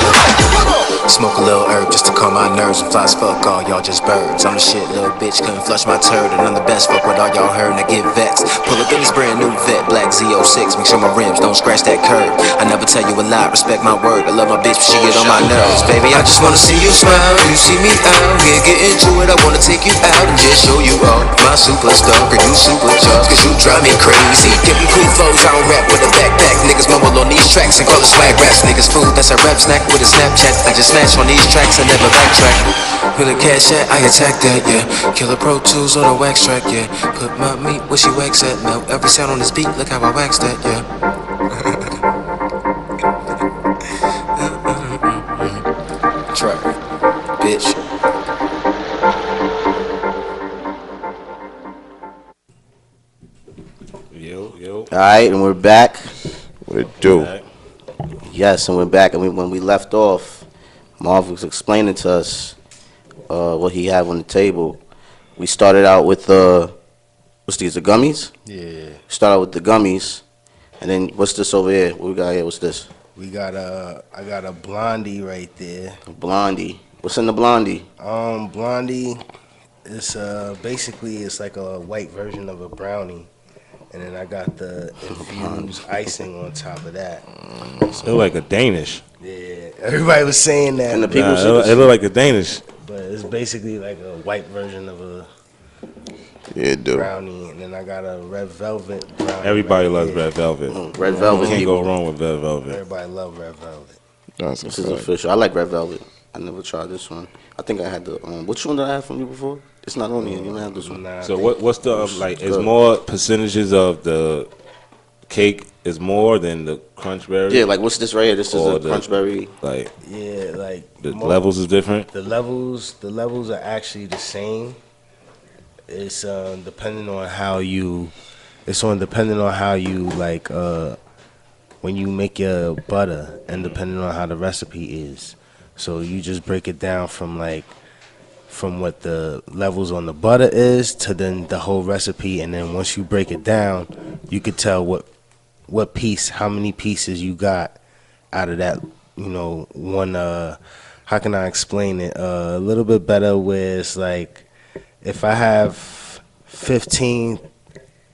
Speaker 7: Smoke a little herb just to calm my nerves and fly as fuck, all y'all just birds. I'm the shit, little bitch, couldn't flush my turd. And I'm the best, fuck what all y'all heard, and I get vexed. Pull up in this brand new vet, black Z06, make sure my rims don't scratch that curb. I never tell you a lie, respect my word. I love my bitch, but she get on my nerves. Baby, I just wanna see you smile, you see me out here, get into it. I wanna take you out and just show you all my superstar. Cause you supercharged, cause you drive me crazy. Give me cool flows, I don't rap with a backpack. Niggas mumble on these tracks and call it swag raps. Niggas food, that's a rap snack with a Snapchat. I just smash on these tracks and never backtrack. With a cash at, I attack that, yeah. Killer Pro Tools on a wax track, yeah. Put my meat where she wax at, melt every sound on this beat, look how I wax that, yeah. Track, bitch.
Speaker 3: Yo.
Speaker 4: Alright, and we're back.
Speaker 1: What it do?
Speaker 4: Yes, and we're back. And when we left off, Marv was explaining to us what he had on the table. We started out with What's these? The gummies?
Speaker 5: Yeah.
Speaker 4: Start out with the gummies, and then what's this over here? What we got here? What's this?
Speaker 5: I got a blondie right there.
Speaker 4: Blondie. What's in the blondie?
Speaker 5: Blondie is basically it's like a white version of a brownie. And then I got the infused icing on top of that.
Speaker 3: It look like a Danish.
Speaker 5: Yeah, everybody was saying that.
Speaker 4: And the people
Speaker 3: it look like a Danish.
Speaker 5: But it's basically like a white version of a
Speaker 1: dude.
Speaker 5: brownie. And then I got a red velvet brownie.
Speaker 3: Everybody loves red velvet.
Speaker 4: Red velvet.
Speaker 3: You can't
Speaker 4: people.
Speaker 3: go wrong with red velvet.
Speaker 5: Everybody love red velvet.
Speaker 1: That's
Speaker 4: This is official. I like red velvet. I never tried this one. I think I had the which one did I have from you before? It's not on here. You might have this one.
Speaker 5: Nah,
Speaker 3: So what's the like? Is more percentages of the cake is more than the crunch berry?
Speaker 4: Yeah, like what's this right here? This is
Speaker 3: Or
Speaker 4: a crunch berry.
Speaker 3: Like
Speaker 5: yeah, like
Speaker 3: the levels is different.
Speaker 5: The levels are actually the same. It's depending on how you. It's depending on how you like when you make your butter, and depending on how the recipe is. So you just break it down from what the levels on the butter is to then the whole recipe, and then once you break it down, you could tell what piece, how many pieces you got out of that. You know, one. How can I explain it? A little bit better. Where it's like, if I have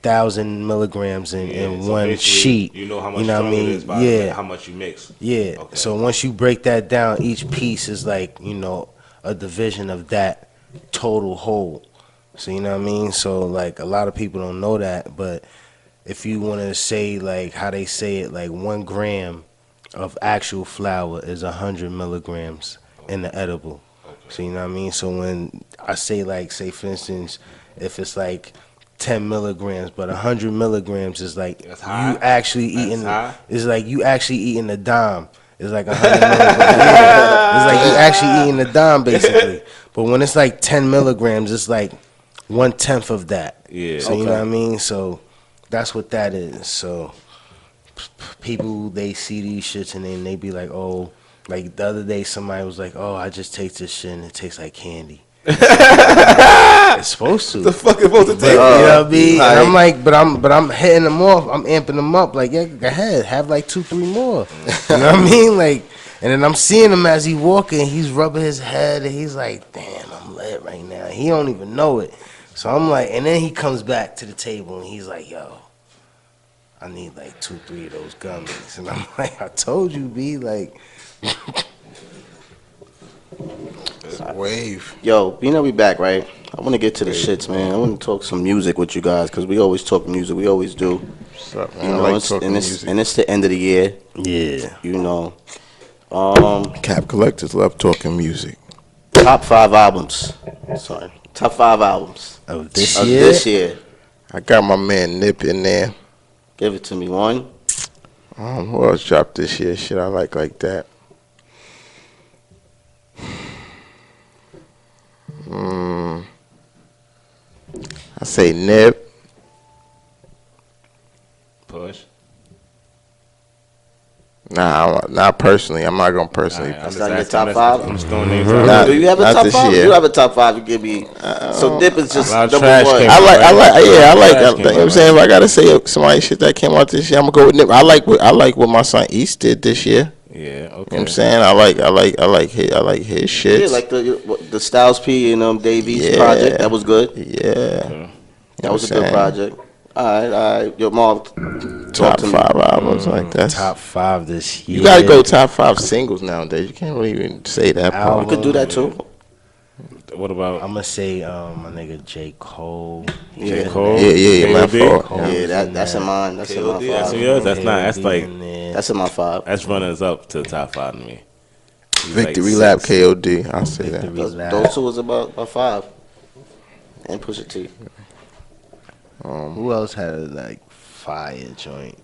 Speaker 5: 15,000 milligrams in
Speaker 3: So
Speaker 5: one
Speaker 3: basically,
Speaker 5: sheet,
Speaker 3: You know how much
Speaker 5: you know what I
Speaker 3: stronger it
Speaker 5: mean?
Speaker 3: is by
Speaker 5: Yeah.
Speaker 3: how much you mix.
Speaker 5: Yeah.
Speaker 3: Okay.
Speaker 5: So once you break that down, each piece is like, a division of that total whole. So you know what I mean? So like a lot of people don't know that, but if you want to say like how they say it, like 1 gram of actual flour is 100 milligrams in the edible. So you know what I mean? So when I say like, say for instance, if it's like 10 milligrams, but 100 milligrams is like
Speaker 3: That's high.
Speaker 5: you actually eating.
Speaker 3: high.
Speaker 5: It's like you actually eating a dime. It's like 100 milligrams. Yeah. It's like you actually eating a dime basically. But when it's like 10 milligrams, it's like 1/10 of that.
Speaker 3: Yeah.
Speaker 5: So you know what I mean? So that's what that is. So people, they see these shits and then they be like, oh, like the other day somebody was like, oh, I just taste this shit and it tastes like candy. It's supposed to.
Speaker 3: The fuck is supposed to
Speaker 5: But,
Speaker 3: take?
Speaker 5: you know what I mean?
Speaker 4: Like-
Speaker 5: And I'm like, but I'm hitting them off. I'm amping them up. Like, yeah, go ahead, have like 2-3 more. You know what I mean? Like, and then I'm seeing him as he walking. He's rubbing his head, and he's like, damn, I'm lit right now. He don't even know it. So I'm like, and then he comes back to the table and he's like, yo, I need like 2-3 of those gummies. And I'm like, I told you, B, like.
Speaker 1: Wave.
Speaker 4: Yo, we back, right? I want to get to the shits, man. I want to talk some music with you guys because we always talk music. We always do.
Speaker 1: What's up, man?
Speaker 4: You
Speaker 1: I
Speaker 4: know,
Speaker 1: like
Speaker 4: it's,
Speaker 1: talking
Speaker 4: and it's
Speaker 1: music.
Speaker 4: and it's the end of the year.
Speaker 5: Yeah.
Speaker 4: You know,
Speaker 1: Cap collectors love talking music.
Speaker 4: top 5 albums. Sorry, top 5 albums
Speaker 5: Of this
Speaker 4: of
Speaker 5: year?
Speaker 4: this year.
Speaker 1: I got my man Nip in there.
Speaker 4: Give it to me. 1.
Speaker 1: Who else dropped this year? Shit, I like that. I say Nip.
Speaker 3: Push.
Speaker 1: Nah, not personally. I'm not gonna personally.
Speaker 3: Alright,
Speaker 4: That's
Speaker 3: I'm
Speaker 4: not your
Speaker 3: just
Speaker 4: top
Speaker 3: asking-
Speaker 4: 5?
Speaker 3: I'm just throwing names
Speaker 1: Nah,
Speaker 3: out.
Speaker 4: Do you have a
Speaker 1: not
Speaker 4: top
Speaker 1: this
Speaker 4: 5?
Speaker 1: year.
Speaker 4: You have a top 5. You give me. So Dip is just
Speaker 3: A lot of
Speaker 4: number
Speaker 3: trash
Speaker 4: 1.
Speaker 3: came
Speaker 1: I like.
Speaker 3: Trash
Speaker 1: You know what I'm
Speaker 3: came
Speaker 1: saying? If I gotta say somebody shit that came out this year, I'm gonna go with Nip. I like what my son East did this year.
Speaker 3: Yeah,
Speaker 1: You know
Speaker 3: okay.
Speaker 1: what I'm saying? I like his shit.
Speaker 4: Yeah, like the Styles P and Davies
Speaker 1: Yeah.
Speaker 4: project. That was good.
Speaker 1: Yeah.
Speaker 4: That was a good project. All right. Yo, Mark,
Speaker 1: Top
Speaker 4: to me.
Speaker 1: 5 albums like that.
Speaker 5: Top 5 this year.
Speaker 1: You gotta go top 5 singles nowadays. You can't really even say that
Speaker 5: Album.
Speaker 1: part.
Speaker 4: You could do that too.
Speaker 3: What about
Speaker 5: I'm gonna say my nigga J. Cole.
Speaker 4: Yeah.
Speaker 3: Cole?
Speaker 1: Yeah, my
Speaker 3: KOD?
Speaker 1: fault.
Speaker 5: Cole.
Speaker 4: Yeah, that's in mine. That's in my
Speaker 3: KOD, that's in
Speaker 4: 5.
Speaker 3: yours? That's not. That's like
Speaker 4: That's in my 5.
Speaker 3: that's runners up to the top 5 to me. He's
Speaker 1: Victory
Speaker 3: like
Speaker 1: Lap
Speaker 3: 6.
Speaker 1: KOD. I'll say that.
Speaker 5: Victory Lap.
Speaker 4: Those two was about 5. And Pusha T.
Speaker 5: Who else had a like fire joint?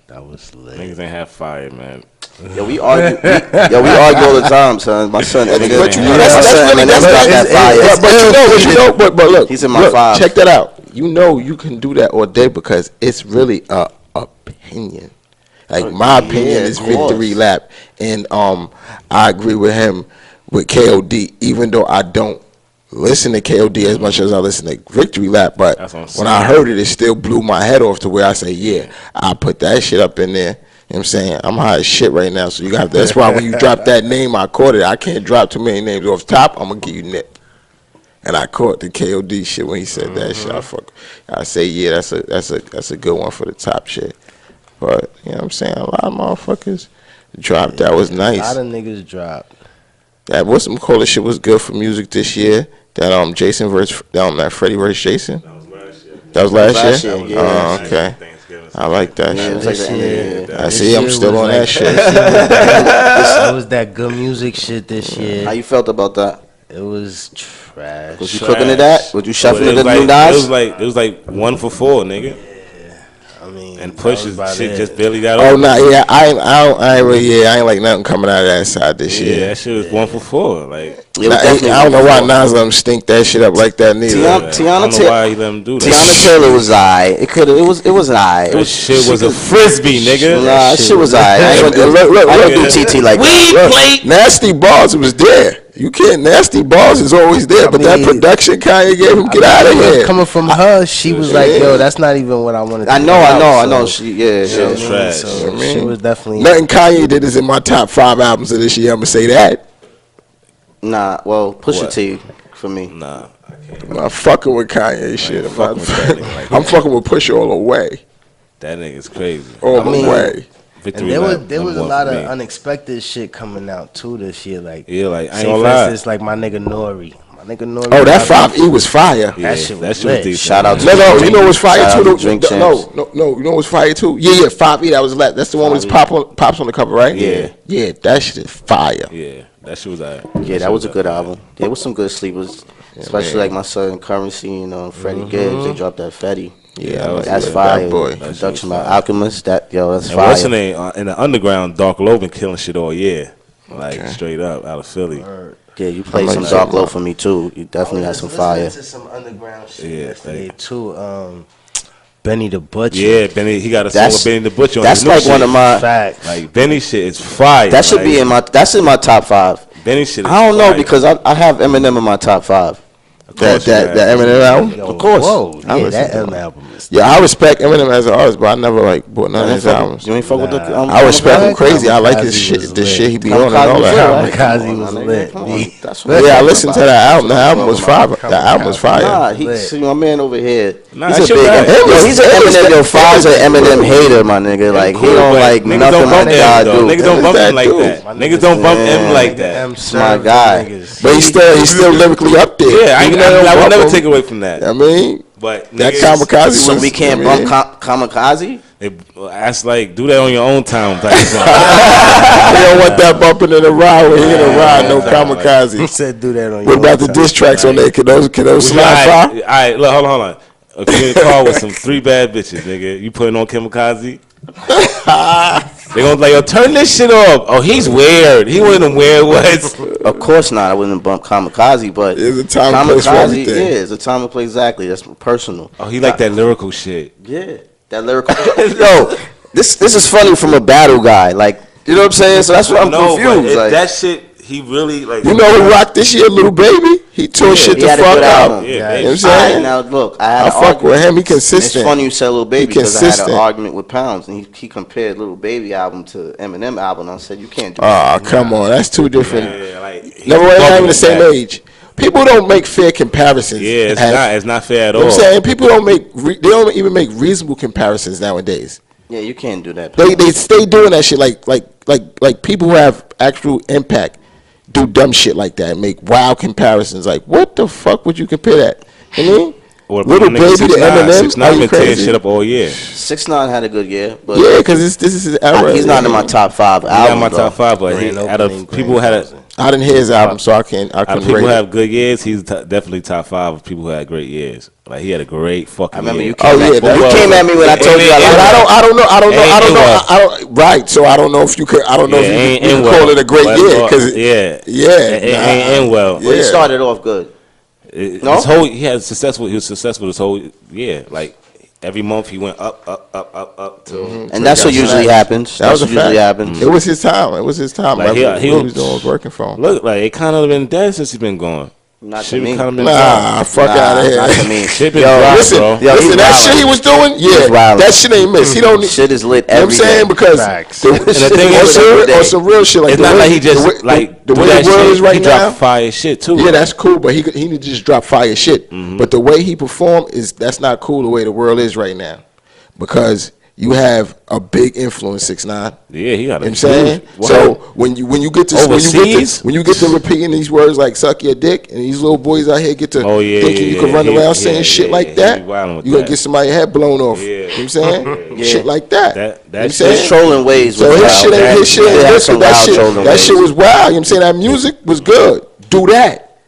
Speaker 5: That was lit.
Speaker 3: Niggas ain't have fire, man.
Speaker 4: Yo, we argue. We argue all the time, son. My son,
Speaker 3: But
Speaker 4: nigga,
Speaker 3: you know,
Speaker 4: my
Speaker 1: that's
Speaker 4: son,
Speaker 1: really-
Speaker 4: Eminem got that fire.
Speaker 1: But look,
Speaker 4: He's in my
Speaker 1: look,
Speaker 4: 5.
Speaker 1: check that out. You know you can do that all day because it's really a opinion. Like my opinion
Speaker 4: yeah,
Speaker 1: is
Speaker 4: of course.
Speaker 1: Victory Lap, and I agree with him with KOD, even though I don't listen to KOD as much as I listen to Victory Lap, but
Speaker 3: That's what I'm
Speaker 1: when I
Speaker 3: saying.
Speaker 1: heard it, it still blew my head off to where I say, yeah, I put that shit up in there. You know what I'm saying? I'm high as shit right now, so you got. That's why when you drop that name, I caught it. I can't drop too many names off top. I'm gonna give you Nip, and I caught the KOD shit when he said that shit. I say, yeah, that's a good one for the top shit. But you know what I'm saying? A lot of motherfuckers dropped. That was
Speaker 5: A lot
Speaker 1: nice.
Speaker 5: of niggas dropped.
Speaker 1: That what's some call shit was good for music this year. That Jason versus that Freddie versus Jason. That was last year.
Speaker 4: year, yeah.
Speaker 1: Oh, okay. I like that
Speaker 4: Yeah, it was
Speaker 1: shit.
Speaker 4: like the end of the year.
Speaker 1: I see. I'm still on that shit.
Speaker 5: That was that good music shit this year.
Speaker 4: How you felt about that?
Speaker 5: It was trash.
Speaker 4: Was you cooking to that? Was you shuffling to the new
Speaker 3: It
Speaker 4: Nas?
Speaker 3: was like 1 for 4, nigga.
Speaker 5: I mean,
Speaker 3: And
Speaker 5: that
Speaker 3: Push
Speaker 5: was
Speaker 3: is
Speaker 5: about
Speaker 3: shit
Speaker 5: it.
Speaker 3: just barely got
Speaker 1: Oh
Speaker 3: over.
Speaker 1: no, yeah, I ain't like nothing coming out of that side this
Speaker 3: Yeah,
Speaker 1: year.
Speaker 3: that shit was 1 for 4. Like,
Speaker 4: It was
Speaker 1: Nah,
Speaker 4: definitely
Speaker 1: I don't know why
Speaker 4: before.
Speaker 1: Nas let him stink that shit up like that neither.
Speaker 4: Tiana
Speaker 3: I don't know why he let him do that.
Speaker 4: Tiana Taylor was alright. It was alright.
Speaker 3: That shit was a frisbee, nigga.
Speaker 4: Nah, that shit was alright. I ain't gonna do TT like that.
Speaker 1: Look, Nasty Balls was there. You can't. Nasty Balls is always there, but that
Speaker 5: mean,
Speaker 1: production Kanye gave him, get out of here.
Speaker 5: Coming from her, she was like, "Yo, that's not even what I wanted."
Speaker 4: I know. She, yeah.
Speaker 3: Shit was trash.
Speaker 5: So
Speaker 1: I
Speaker 5: she
Speaker 1: mean,
Speaker 5: was definitely
Speaker 1: Nothing Kanye did is in my top 5 albums of this year. I'm gonna say that.
Speaker 4: Nah, well, Pusha
Speaker 3: What?
Speaker 4: T for me.
Speaker 3: Nah, I can't.
Speaker 1: I'm not fucking with Kanye shit. I'm,
Speaker 3: fucking with that nigga like
Speaker 1: I'm
Speaker 3: that.
Speaker 1: fucking with Pusha all the way.
Speaker 3: That nigga's crazy.
Speaker 1: All
Speaker 5: I
Speaker 1: the
Speaker 5: mean,
Speaker 1: way.
Speaker 3: Victory
Speaker 5: and
Speaker 3: Lap,
Speaker 5: there was
Speaker 3: number
Speaker 5: a
Speaker 3: one
Speaker 5: lot
Speaker 3: for
Speaker 5: of
Speaker 3: me.
Speaker 5: unexpected shit coming out too this year. Like,
Speaker 3: Yeah, like, I ain't
Speaker 5: say
Speaker 3: gonna
Speaker 5: for
Speaker 3: lie.
Speaker 5: instance, like my nigga Nori.
Speaker 1: Oh, that 5E was fire.
Speaker 3: Yeah,
Speaker 5: that shit was
Speaker 3: lit.
Speaker 5: lit.
Speaker 4: Shout out to
Speaker 1: No, you know what's fire
Speaker 4: Shout out
Speaker 1: too?
Speaker 4: to Drink
Speaker 1: No,
Speaker 4: Champs.
Speaker 1: you know what's fire too? Yeah, 5E. That was that's the one with his pops on the cover, right?
Speaker 3: Yeah.
Speaker 1: Yeah, that shit is fire.
Speaker 3: Yeah, that shit was alright.
Speaker 4: Yeah, that was a good album. There was some good sleepers, especially like my son Currency and Freddie Gibbs. They dropped that Fetty.
Speaker 1: Yeah,
Speaker 4: That's
Speaker 1: that
Speaker 4: fire.
Speaker 1: boy.
Speaker 4: Production by Alchemist. That's
Speaker 3: And
Speaker 4: fire.
Speaker 3: what's her name? In the underground, Dark Low been killing shit all year. Like, straight up, out of Philly.
Speaker 4: Yeah, you played
Speaker 1: I
Speaker 4: some
Speaker 1: like
Speaker 4: Dark
Speaker 1: that.
Speaker 4: Low for me too. You definitely had some fire.
Speaker 5: To some underground shit
Speaker 3: Yeah,
Speaker 5: yesterday
Speaker 3: like-
Speaker 5: too. Benny the Butcher.
Speaker 3: Yeah, Benny, he got a song
Speaker 4: That's-
Speaker 3: with Benny the Butcher on
Speaker 4: That's
Speaker 3: his new
Speaker 4: like
Speaker 3: shit.
Speaker 4: one of my.
Speaker 5: Facts.
Speaker 3: Like, Benny shit is fire.
Speaker 4: That should
Speaker 3: like,
Speaker 4: be in my. That's in my top 5.
Speaker 3: Benny shit is
Speaker 4: I don't know
Speaker 3: fire.
Speaker 4: because I have Eminem in my top 5.
Speaker 1: That Eminem album.
Speaker 5: Yo,
Speaker 4: Of course.
Speaker 5: Whoa,
Speaker 1: I
Speaker 5: yeah,
Speaker 1: listen
Speaker 5: that
Speaker 1: to
Speaker 5: M
Speaker 1: him.
Speaker 5: album is.
Speaker 1: Yeah, I respect Eminem as an artist, but I never like bought none of his albums.
Speaker 4: You ain't fuck with the.
Speaker 1: I respect him
Speaker 5: Kamikaze
Speaker 1: crazy. I like his
Speaker 5: was
Speaker 1: shit, the
Speaker 5: lit.
Speaker 1: shit he be on and
Speaker 4: Kamikaze
Speaker 1: all
Speaker 4: was
Speaker 1: that.
Speaker 4: lit, right?
Speaker 5: Kamikaze
Speaker 4: Come on,
Speaker 5: was
Speaker 4: my nigga,
Speaker 5: lit,
Speaker 4: come on.
Speaker 5: B.
Speaker 4: That's what I'm
Speaker 1: Yeah, I
Speaker 4: talking
Speaker 1: listened to
Speaker 4: about.
Speaker 1: that album. The
Speaker 4: That's what
Speaker 1: album
Speaker 4: I'm
Speaker 1: was
Speaker 4: talking
Speaker 1: fire. The album was fire.
Speaker 4: Nah,
Speaker 5: Lit.
Speaker 4: see my man over here.
Speaker 3: Nah,
Speaker 4: He's
Speaker 3: that
Speaker 4: a
Speaker 3: shit
Speaker 4: big.
Speaker 3: right.
Speaker 4: Yo, he's an Eminem. Yo, Fonz an Eminem hater, my nigga. Like he
Speaker 3: Cool,
Speaker 4: don't
Speaker 3: but
Speaker 4: like
Speaker 3: niggas
Speaker 4: nothing
Speaker 3: don't bump
Speaker 4: like
Speaker 3: M,
Speaker 4: God
Speaker 3: though.
Speaker 4: do.
Speaker 3: Niggas don't bump
Speaker 1: that
Speaker 3: him like
Speaker 1: dude?
Speaker 3: that.
Speaker 5: My
Speaker 3: Niggas don't bump
Speaker 4: Yeah.
Speaker 3: him like
Speaker 5: Nigga
Speaker 3: that.
Speaker 5: M
Speaker 4: my
Speaker 5: served
Speaker 4: guy.
Speaker 5: them niggas.
Speaker 1: But he's still lyrically up there.
Speaker 3: Yeah,
Speaker 1: Even though they
Speaker 3: I
Speaker 1: don't
Speaker 3: would never
Speaker 1: bump
Speaker 3: take
Speaker 1: him.
Speaker 3: away from that.
Speaker 1: I mean,
Speaker 3: But
Speaker 1: that
Speaker 3: niggas,
Speaker 1: Kamikaze was.
Speaker 4: So we can't
Speaker 1: I mean,
Speaker 4: bump Kamikaze?
Speaker 3: that's like, do that on your own time type song.
Speaker 1: They don't want that bumping in the ride. We're here to ride. No
Speaker 5: He
Speaker 1: Kamikaze.
Speaker 5: said do that on
Speaker 1: What
Speaker 5: your
Speaker 1: about
Speaker 5: own
Speaker 1: the
Speaker 5: time.
Speaker 1: diss tracks on there? Can those
Speaker 3: All
Speaker 1: slide
Speaker 3: right,
Speaker 1: fire?
Speaker 3: look, hold on. If you in the car with some 3 bad bitches, nigga, you putting on Kamikaze? They gonna like, yo, turn this shit off. Oh, he's weird. He one of them weird ones.
Speaker 4: Of course not. I wouldn't bump Kamikaze, but
Speaker 1: There's a time and place for
Speaker 4: Kamikaze,
Speaker 1: everything.
Speaker 4: yeah, it's a time and place exactly. That's personal.
Speaker 3: Oh, he like that lyrical shit.
Speaker 4: Yeah, that lyrical. Yo, this is funny from a battle guy. Like, you know what I'm saying? So that's why I'm
Speaker 3: No, but
Speaker 4: confused. Like,
Speaker 3: that shit, he really like.
Speaker 1: You know who rocked this year, Little Baby? He tore shit
Speaker 4: he
Speaker 1: the
Speaker 4: had a
Speaker 1: fuck
Speaker 4: good
Speaker 1: out.
Speaker 4: album.
Speaker 3: Yeah,
Speaker 1: You know
Speaker 3: baby.
Speaker 1: what I'm
Speaker 4: Alright,
Speaker 1: saying?
Speaker 4: now look, I had
Speaker 1: I
Speaker 4: an
Speaker 1: fuck
Speaker 4: argument.
Speaker 1: with him. He
Speaker 4: It's
Speaker 1: consistent.
Speaker 4: funny you said Lil Baby
Speaker 1: He
Speaker 4: because I had an
Speaker 1: consistent.
Speaker 4: argument with Pounds and he compared Lil Baby album to Eminem album. And I said you can't do
Speaker 1: Oh,
Speaker 4: that.
Speaker 1: come on. That's two different.
Speaker 3: Yeah, like, he's
Speaker 1: Never not
Speaker 3: bumping
Speaker 1: even the same
Speaker 3: that.
Speaker 1: age. People don't make fair comparisons.
Speaker 3: Yeah, it's not fair at
Speaker 1: You know
Speaker 3: all.
Speaker 1: what I'm saying? People don't they don't even make reasonable comparisons nowadays.
Speaker 4: Yeah, you can't do that.
Speaker 1: They stay doing that shit like people who have actual impact do dumb shit like that and make wild comparisons. Like, what the fuck would you compare that? You know what I mean?
Speaker 3: Or
Speaker 1: Little
Speaker 3: nigga
Speaker 1: Baby to
Speaker 3: 6ix9ine.
Speaker 1: Eminem.
Speaker 3: 6ix9ine
Speaker 1: Are you
Speaker 3: been tearing
Speaker 1: crazy?
Speaker 3: shit up all year.
Speaker 4: 6ix9ine had a good year, but
Speaker 1: Yeah, because this is his era.
Speaker 4: he's not in my top 5
Speaker 3: He not
Speaker 4: albums.
Speaker 3: in my
Speaker 4: though.
Speaker 3: top 5, but he,
Speaker 5: Grand
Speaker 3: out of
Speaker 5: opening,
Speaker 3: people who
Speaker 5: grand
Speaker 3: had a,
Speaker 5: closing.
Speaker 1: I didn't hear his album, so I
Speaker 3: out of
Speaker 1: couldn't
Speaker 3: people
Speaker 1: rate
Speaker 3: who
Speaker 1: it.
Speaker 3: have good years, he's definitely top 5 of people who had great years. Like, he had a great fucking
Speaker 4: I remember
Speaker 3: year.
Speaker 4: you came,
Speaker 1: Oh, yeah,
Speaker 4: at,
Speaker 1: that-
Speaker 4: you came at me when I told you I
Speaker 1: But
Speaker 4: liked
Speaker 1: I don't know. Right, so I don't know if you could. I don't know
Speaker 3: Yeah,
Speaker 1: if you
Speaker 3: ain't
Speaker 1: could
Speaker 3: end
Speaker 1: call
Speaker 3: well.
Speaker 1: it a great
Speaker 3: But,
Speaker 1: year because
Speaker 3: yeah,
Speaker 1: yeah,
Speaker 3: it ain't end well.
Speaker 4: Well, he
Speaker 1: Yeah.
Speaker 4: started off good. No?
Speaker 3: This whole he was successful this whole year. Like, every month he went up till.
Speaker 4: And that's what usually happens.
Speaker 1: That was
Speaker 4: That's
Speaker 1: a
Speaker 4: what usually
Speaker 1: fact.
Speaker 4: happens.
Speaker 1: It was his time.
Speaker 3: Like,
Speaker 1: What
Speaker 3: he
Speaker 1: he was doing was working for him.
Speaker 3: Look, like, it kind of been dead since he been gone.
Speaker 4: Not to
Speaker 3: Shit
Speaker 4: me.
Speaker 3: kind of been
Speaker 1: Nah, fuck out of here.
Speaker 4: Not to me.
Speaker 3: Shit been
Speaker 4: Yo,
Speaker 3: dry,
Speaker 1: Listen,
Speaker 3: bro.
Speaker 1: listen, that shit he was doing, yeah,
Speaker 4: wildin'.
Speaker 1: that shit ain't miss. He don't need.
Speaker 4: Shit is lit
Speaker 1: You know what I'm
Speaker 4: every
Speaker 1: saying?
Speaker 4: day.
Speaker 1: Because
Speaker 5: Facts.
Speaker 1: the,
Speaker 3: And the thing
Speaker 1: on
Speaker 3: is,
Speaker 1: some real shit, like
Speaker 3: It's
Speaker 1: the
Speaker 3: not
Speaker 1: way,
Speaker 3: like he just
Speaker 1: the way,
Speaker 3: like
Speaker 1: the
Speaker 3: do
Speaker 1: way
Speaker 3: that
Speaker 1: the world
Speaker 3: shit.
Speaker 1: is right
Speaker 3: He
Speaker 1: now.
Speaker 3: dropped fire shit too.
Speaker 1: Yeah,
Speaker 3: right?
Speaker 1: that's cool, but he need to just drop fire shit. But the way he performed that's not cool. The way the world is right now, because you have a big influence, 6ix9ine.
Speaker 3: Yeah, he got a
Speaker 1: You know what I'm saying?
Speaker 3: huge-
Speaker 1: So when you get to
Speaker 3: Overseas?
Speaker 1: when you get to repeating these words like "suck your dick" and these little boys out here get to
Speaker 3: Oh, yeah,
Speaker 1: thinking you can run
Speaker 3: he-
Speaker 1: around saying shit like
Speaker 3: he
Speaker 1: that,
Speaker 3: be wildin' with
Speaker 1: you gonna
Speaker 3: that.
Speaker 1: get somebody's head blown off.
Speaker 3: Yeah.
Speaker 1: You know what I'm saying?
Speaker 4: Yeah.
Speaker 1: Shit like that.
Speaker 3: That
Speaker 1: You know what I'm
Speaker 3: shit-
Speaker 1: saying?
Speaker 4: His trolling ways
Speaker 1: So
Speaker 4: was
Speaker 1: his
Speaker 4: wild.
Speaker 1: shit ain't his shit
Speaker 4: He
Speaker 1: ain't
Speaker 4: had
Speaker 1: good.
Speaker 4: some
Speaker 1: That
Speaker 4: wild
Speaker 1: shit
Speaker 4: trolling
Speaker 1: that
Speaker 4: ways.
Speaker 1: shit was wild. You know what I'm saying? That music was good. Do that.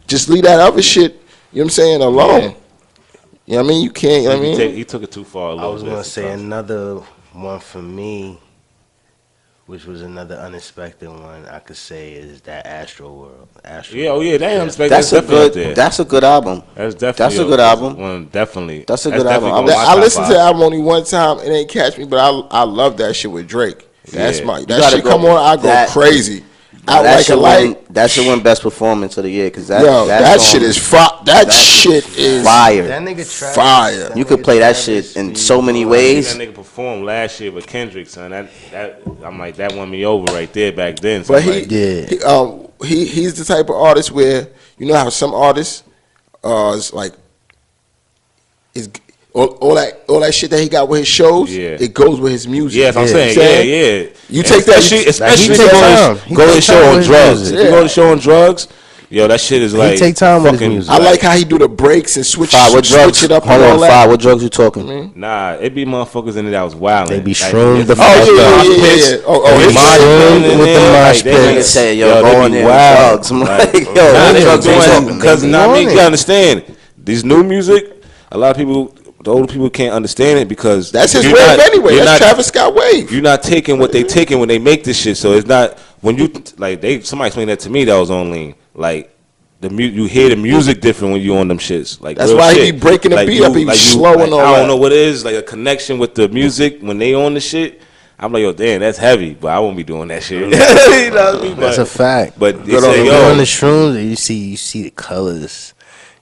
Speaker 1: Just leave that other shit. You know what I'm saying? Alone. You know what I mean? You can't. You know what I mean?
Speaker 3: He took it too far. A
Speaker 5: I
Speaker 3: little
Speaker 5: was
Speaker 3: bit
Speaker 5: gonna say
Speaker 3: sometimes.
Speaker 5: another one for me, which was another unexpected one. I could say is that Astro World.
Speaker 3: Yeah, oh yeah, that ain't unexpected.
Speaker 4: That's a
Speaker 3: definitely up
Speaker 4: good.
Speaker 3: there.
Speaker 4: That's a good album.
Speaker 3: That's definitely
Speaker 4: that's a good album.
Speaker 3: One definitely.
Speaker 4: That's a good album.
Speaker 3: definitely going
Speaker 1: I
Speaker 3: my
Speaker 1: listened
Speaker 3: top
Speaker 1: to the
Speaker 3: five.
Speaker 1: album only one time. It ain't catch me, but I love that shit with Drake. That's
Speaker 3: Yeah.
Speaker 1: my
Speaker 3: You
Speaker 1: that
Speaker 4: gotta
Speaker 1: shit
Speaker 4: go-
Speaker 1: come on. I go
Speaker 4: that-
Speaker 1: crazy.
Speaker 4: Now,
Speaker 1: I like a light.
Speaker 4: That should win best performance of the year because that
Speaker 1: Yo, that
Speaker 4: song-
Speaker 1: shit is fire. That shit is
Speaker 4: fire.
Speaker 5: That nigga Travis.
Speaker 1: fire.
Speaker 4: You could play that shit in so many
Speaker 3: That
Speaker 4: ways.
Speaker 3: nigga performed last year with Kendrick, son. That I'm like that won me over right there back then. So
Speaker 1: But
Speaker 3: I'm like,
Speaker 1: he's the type of artist where you know how some artists is like is all that shit that he got with his shows.
Speaker 3: Yeah.
Speaker 1: It goes with his music.
Speaker 3: yeah, that's what I'm
Speaker 1: You know what
Speaker 3: saying. Yeah.
Speaker 1: You take that-
Speaker 3: especially
Speaker 5: take time. He
Speaker 3: go to
Speaker 5: take
Speaker 3: show
Speaker 5: time
Speaker 3: on
Speaker 5: with his
Speaker 3: drugs.
Speaker 5: music.
Speaker 3: If you go to show on drugs, yo, that shit is like
Speaker 5: take time with his
Speaker 3: fucking-
Speaker 5: music.
Speaker 1: I like how he do the breaks and switch
Speaker 4: What drugs?
Speaker 1: it up
Speaker 4: Hold
Speaker 1: and all
Speaker 4: on,
Speaker 1: that.
Speaker 4: Five. What drugs you talking?
Speaker 3: Nah, it be motherfuckers in it that was wild.
Speaker 5: They be shroomed the
Speaker 1: Oh yeah, yeah.
Speaker 5: They shroomed with the mosh pits.
Speaker 4: Niggas say, yo,
Speaker 3: they
Speaker 4: go
Speaker 3: be
Speaker 4: in there
Speaker 3: wild.
Speaker 4: drugs. I'm like, yo,
Speaker 3: Nah,
Speaker 4: what
Speaker 3: they
Speaker 4: drugs you
Speaker 3: doing
Speaker 4: talking?
Speaker 3: because
Speaker 5: They
Speaker 3: I mean,
Speaker 5: on
Speaker 3: you
Speaker 5: it.
Speaker 3: gotta understand these new music. A lot of people, the older people, can't understand it because
Speaker 1: That's his
Speaker 3: you're
Speaker 1: wave
Speaker 3: not-
Speaker 1: anyway.
Speaker 3: you're
Speaker 1: That's
Speaker 3: not-
Speaker 1: Travis Scott wave.
Speaker 3: You're not taking what they taking when they make this shit. So it's not when you like somebody explained that to me that was on lean. Like you hear the music different when you on them shits. Like
Speaker 1: That's
Speaker 3: real
Speaker 1: why he
Speaker 3: shit.
Speaker 1: be breaking the
Speaker 3: Like
Speaker 1: beat up, he be slow and all
Speaker 3: I
Speaker 1: that.
Speaker 3: don't know what it is, like a connection with the music when they on the shit. I'm like, yo, damn, that's heavy, but I won't be doing that shit. You know what I mean?
Speaker 5: That's a fact.
Speaker 3: But they
Speaker 5: Good
Speaker 3: say,
Speaker 5: on
Speaker 3: yo,
Speaker 5: the shrooms, you see the colors.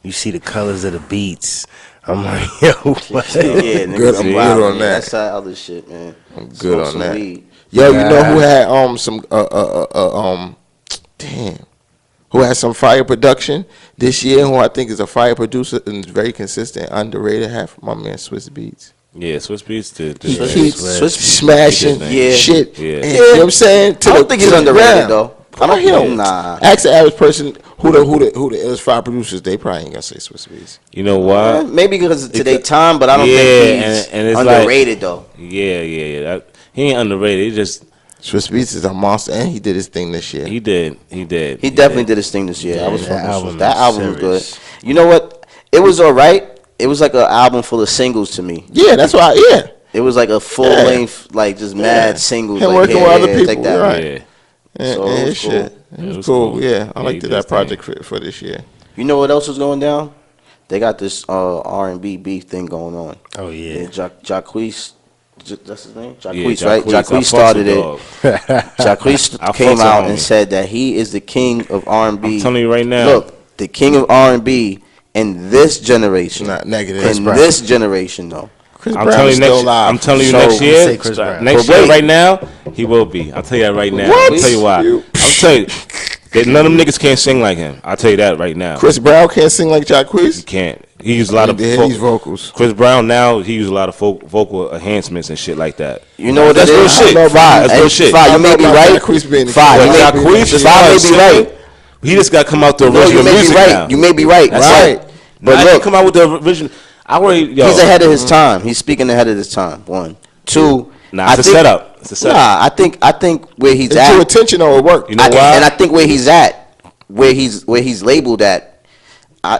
Speaker 5: You see the colors of the beats. I'm like, yo, what?
Speaker 4: Yeah, niggas
Speaker 1: Good,
Speaker 4: is
Speaker 1: I'm
Speaker 4: wild,
Speaker 1: good on
Speaker 4: man.
Speaker 1: that.
Speaker 4: That's that other shit, man.
Speaker 1: I'm good
Speaker 4: Smoke
Speaker 1: on
Speaker 4: some
Speaker 1: that.
Speaker 4: weed.
Speaker 1: Yo, you know who had some damn, who had some fire production this year? Who I think is a fire producer and is very consistent, underrated. Half my man Swiss Beats.
Speaker 3: yeah, Swiss Beats did.
Speaker 1: He
Speaker 3: did-
Speaker 1: keeps
Speaker 4: Swiss-
Speaker 1: smashing
Speaker 4: Yeah.
Speaker 1: shit.
Speaker 3: Yeah.
Speaker 1: And, you know what I'm saying?
Speaker 4: I don't think he's underrated
Speaker 1: ground.
Speaker 4: though. I don't
Speaker 1: Hell,
Speaker 4: Nah.
Speaker 1: Ask the average person who the illest fire producers. They probably ain't gonna say Swiss Beats.
Speaker 3: You know why?
Speaker 4: Maybe because of today's
Speaker 3: It-
Speaker 4: time, but I don't
Speaker 3: Yeah,
Speaker 4: think he's
Speaker 3: and it's
Speaker 4: underrated though.
Speaker 3: Yeah. He ain't underrated. He just
Speaker 1: Swiss Beats is a monster, and he did his thing this year.
Speaker 3: he did.
Speaker 4: He definitely did his thing this year. I was
Speaker 5: that
Speaker 4: fucking with
Speaker 5: album
Speaker 4: that
Speaker 5: is
Speaker 4: album was good.
Speaker 5: serious.
Speaker 4: You know what? It was alright. It was like an album full of singles to me.
Speaker 1: Yeah, that's why. Yeah,
Speaker 4: It was like a full length, like just mad singles.
Speaker 1: Him
Speaker 4: like,
Speaker 1: working with other
Speaker 4: take
Speaker 1: people,
Speaker 4: that.
Speaker 1: you're right.
Speaker 3: Yeah.
Speaker 1: and,
Speaker 4: So
Speaker 1: and
Speaker 4: it was
Speaker 1: his shit.
Speaker 3: It
Speaker 1: It was
Speaker 3: was
Speaker 1: cool.
Speaker 3: cool.
Speaker 1: Yeah, I
Speaker 3: Yeah, he
Speaker 1: liked
Speaker 3: did
Speaker 1: that
Speaker 3: his
Speaker 1: project for this year.
Speaker 4: You know what else was going down? They got this R&B beef thing going on.
Speaker 5: Oh
Speaker 4: Yeah,
Speaker 5: yeah.
Speaker 4: Jacquees, that's his name?
Speaker 3: Yeah,
Speaker 4: Jacquees, right?
Speaker 3: Jacquees. I
Speaker 4: Jacquees
Speaker 3: fucks
Speaker 4: started
Speaker 3: with
Speaker 4: it.
Speaker 3: dog.
Speaker 4: Jacquees
Speaker 3: I
Speaker 4: came
Speaker 3: fucks
Speaker 4: out
Speaker 3: with
Speaker 4: and
Speaker 3: homie.
Speaker 4: said that he is the king of R&B.
Speaker 3: I'm telling you right now.
Speaker 4: Look, the king of R&B in this generation.
Speaker 1: Not negative.
Speaker 4: In this generation, though.
Speaker 1: Chris
Speaker 3: I'm
Speaker 1: Brown
Speaker 3: telling
Speaker 1: is
Speaker 3: you
Speaker 1: still
Speaker 3: next.
Speaker 1: alive.
Speaker 3: I'm telling you
Speaker 4: So,
Speaker 3: next
Speaker 4: you
Speaker 3: year.
Speaker 5: say Chris Brown.
Speaker 3: Next
Speaker 4: But
Speaker 3: year,
Speaker 4: wait.
Speaker 3: right now, he will be. I'll tell you that right now.
Speaker 1: What?
Speaker 3: I'll tell you why.
Speaker 1: You-
Speaker 3: I'll tell you. That none of them niggas can't sing like him. I'll tell you that right now.
Speaker 1: Chris Brown can't sing like
Speaker 3: He
Speaker 1: Jacquees.
Speaker 3: can't. He used a lot of
Speaker 1: His vocals.
Speaker 3: Chris Brown now. He used a lot of vocal enhancements and shit like that.
Speaker 4: You know what
Speaker 3: That's
Speaker 4: it
Speaker 3: real
Speaker 4: is?
Speaker 3: shit.
Speaker 1: I know
Speaker 3: Fire. That's
Speaker 4: Hey,
Speaker 3: real shit.
Speaker 4: Fire, you may be right.
Speaker 1: Jacquees being the
Speaker 4: Fire,
Speaker 1: king.
Speaker 4: you may
Speaker 1: Jacquees
Speaker 4: be
Speaker 1: being the
Speaker 3: Jacquees
Speaker 1: king.
Speaker 3: is
Speaker 4: Fire may be
Speaker 3: singing.
Speaker 4: right.
Speaker 3: He just got to come out the
Speaker 4: No,
Speaker 3: original
Speaker 4: you may be
Speaker 3: music
Speaker 4: right.
Speaker 3: now.
Speaker 4: You may be right.
Speaker 3: That's
Speaker 4: right.
Speaker 3: it.
Speaker 4: But
Speaker 3: Now he
Speaker 4: look,
Speaker 3: come out with the original. I already. Yo,
Speaker 4: he's ahead of his time. He's speaking ahead of his time. One. Two.
Speaker 3: Nah, it's a setup. It's a setup.
Speaker 4: Nah, I think where he's
Speaker 1: It's too
Speaker 4: at.
Speaker 1: intentional. It worked.
Speaker 3: You know why?
Speaker 4: And I think where he's at, where he's labeled at,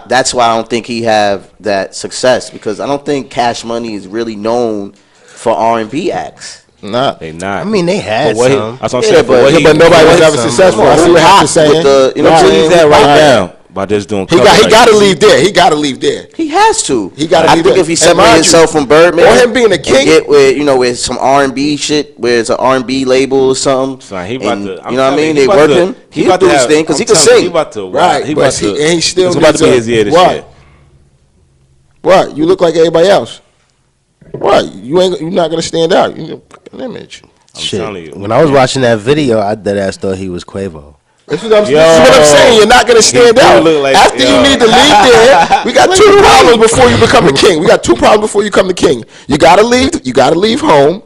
Speaker 4: that's why I don't think he have that success, because I don't think Cash Money is really known for R&B acts.
Speaker 1: Nah.
Speaker 3: They not.
Speaker 5: I mean, they had
Speaker 3: But what he-
Speaker 5: some.
Speaker 3: that's what I'm
Speaker 4: Yeah,
Speaker 3: saying.
Speaker 4: but-
Speaker 3: what
Speaker 4: yeah,
Speaker 3: he-
Speaker 1: But nobody was
Speaker 3: what-
Speaker 1: ever
Speaker 5: some-
Speaker 1: successful.
Speaker 4: Come
Speaker 1: I
Speaker 4: on,
Speaker 1: see what
Speaker 4: Pop
Speaker 1: Hap is saying.
Speaker 4: with the- you know what I'm
Speaker 3: Where
Speaker 4: saying?
Speaker 3: he's at right
Speaker 4: Right.
Speaker 3: now. by just doing.
Speaker 1: He got to leave there. He got to leave there.
Speaker 4: He has to.
Speaker 1: He got to
Speaker 4: I
Speaker 1: leave
Speaker 4: think
Speaker 1: there.
Speaker 4: if he separated himself from Birdman,
Speaker 1: or him being a king,
Speaker 4: and get with some R&B shit, where it's an R&B label or something.
Speaker 3: Son, he about to.
Speaker 4: You know what I mean? They work him. He'll do his thing because he can sing.
Speaker 3: He about to.
Speaker 1: Right,
Speaker 3: He
Speaker 1: but
Speaker 3: about to.
Speaker 1: he still
Speaker 3: It's about to be his year this year.
Speaker 1: What? You look like everybody else. What? You're not gonna stand out. You an image.
Speaker 5: Shit.
Speaker 3: telling you.
Speaker 5: When I was watching that video, I deadass thought he was Quavo.
Speaker 1: This is what I'm saying. You're not gonna stand out.
Speaker 3: Like,
Speaker 1: After you need to leave there, we got two problems before you become the king. We got two problems before you become the king. You gotta leave. You gotta leave home,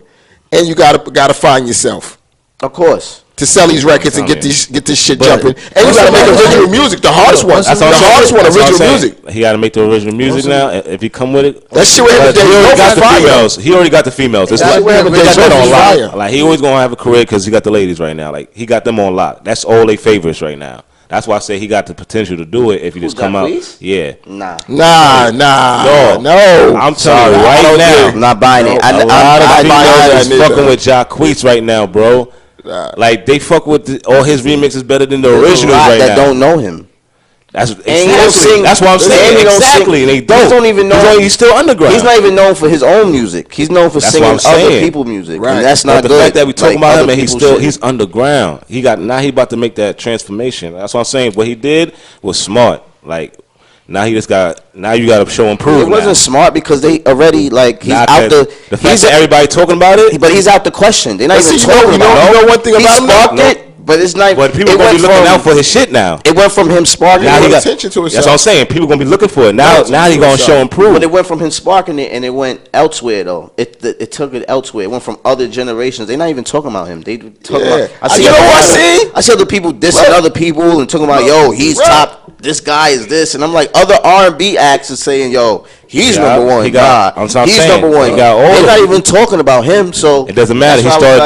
Speaker 1: and you gotta find yourself.
Speaker 4: Of course.
Speaker 1: To sell these records and get this shit jumping, and you gotta make original music. The hardest one.
Speaker 3: That's
Speaker 1: the hardest one. Original music.
Speaker 3: He got to make the original music now. If he come with it,
Speaker 1: that shit with him.
Speaker 3: He already got the females. He already got the females. It's like he got that on lock. Like he always gonna have a career because he got the ladies right now. Like he got them on lock. That's all they favorites right now. That's why I say he got the potential to do it if he just come out. Yeah.
Speaker 4: Nah.
Speaker 1: No.
Speaker 3: I'm telling you right now.
Speaker 4: I'm not buying it.
Speaker 3: A lot of females fucking with Jacquees right now, bro. Like they fuck with all his remixes better than the originals right now.
Speaker 4: That don't know him.
Speaker 3: That's exactly. That's what I'm saying. Exactly. They don't even know. He's still underground.
Speaker 4: He's not even known for his own music. He's known for singing other people's music. Right. And that's not
Speaker 3: the
Speaker 4: good.
Speaker 3: fact that we talking about him and he's underground. He about to make that transformation. That's what I'm saying. What he did was smart. Like now you got to show and prove.
Speaker 4: It wasn't smart because they already he's out
Speaker 3: the fact that everybody talking about it,
Speaker 4: but he's out the question. They're not even talking about it.
Speaker 1: You know one thing about him.
Speaker 4: But it's not.
Speaker 3: But people gonna be looking out for his shit now.
Speaker 4: It went from him sparking.
Speaker 1: Now he got attention to himself.
Speaker 3: That's what I'm saying. People gonna be looking for it now. Now he gonna show and prove.
Speaker 4: But it went from him sparking it, and it went elsewhere though. It took it elsewhere. It went from other generations. They're not even talking about him. They talking about. I see other people dissing other people and talking about he's top. This guy is this, and I'm like other R&B acts are saying he's number one. He's number one. They're not even talking about him. So
Speaker 3: it doesn't matter.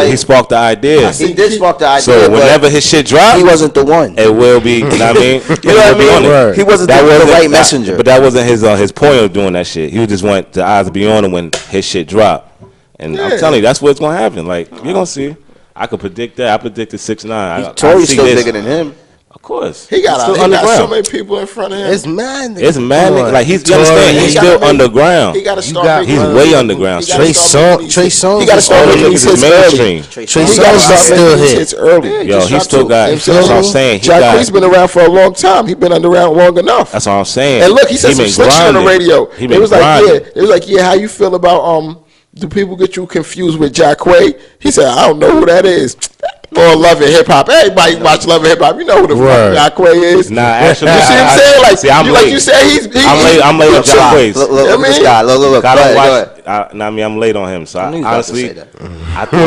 Speaker 3: He sparked the idea.
Speaker 4: He did spark the idea.
Speaker 3: So whenever his shit drops,
Speaker 4: he wasn't the one.
Speaker 3: It will be. You know what I mean?
Speaker 4: You know what I mean? He wasn't the right messenger.
Speaker 3: But that wasn't his point of doing that shit. He just want the eyes to be on him when his shit drop. And I'm telling you, that's what's gonna happen. Like you're gonna see. I could predict that. I predicted 6ix9ine.
Speaker 4: Tory's still bigger than him.
Speaker 3: Of course,
Speaker 1: he got so many people in front of him.
Speaker 5: It's mad.
Speaker 3: Like he's still underground.
Speaker 1: He got to start.
Speaker 3: He's way underground.
Speaker 5: Trey Songz.
Speaker 1: He got to start making his hits
Speaker 3: mainstream.
Speaker 5: Trey Songz still hits
Speaker 1: early.
Speaker 3: Yo, he still got. That's what I'm saying.
Speaker 1: Jacquees been around for a long time. He been underground long enough.
Speaker 3: That's what I'm saying.
Speaker 1: And look, he said some slick shit on the radio. It was like, how you feel about do people get you confused with Jacquees? He said, I don't know who that is. Or Love and Hip Hop. Everybody watch Love and Hip Hop. You know who the fuck Jacquees is.
Speaker 3: Nah, actually,
Speaker 1: you see what I'm saying? Like,
Speaker 3: I'm late.
Speaker 1: You said
Speaker 3: I'm late on Jacquees.
Speaker 4: Look at this guy. Look.
Speaker 3: I'm late on him. So honestly, I
Speaker 4: know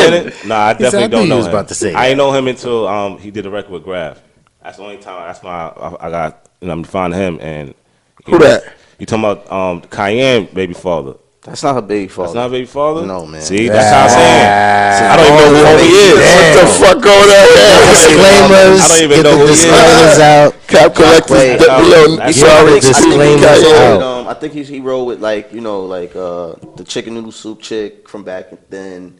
Speaker 4: him.
Speaker 3: I definitely don't know him.
Speaker 5: About to say
Speaker 3: I ain't know him until he did a record with Graf. That's the only time. That's why I got I'm finding him. And
Speaker 1: who that?
Speaker 3: You talking about Cayenne baby father?
Speaker 4: That's not her baby father.
Speaker 3: That's not baby father?
Speaker 4: No, man.
Speaker 3: See, that's how I'm saying. I don't even know who he is.
Speaker 1: What the fuck going on here?
Speaker 5: Disclaimers.
Speaker 3: I don't even know who he is.
Speaker 5: Disclaimers out.
Speaker 1: Cap collectors. Sorry,
Speaker 5: disclaimers out.
Speaker 4: I think he rolled with the chicken noodle soup chick from back then.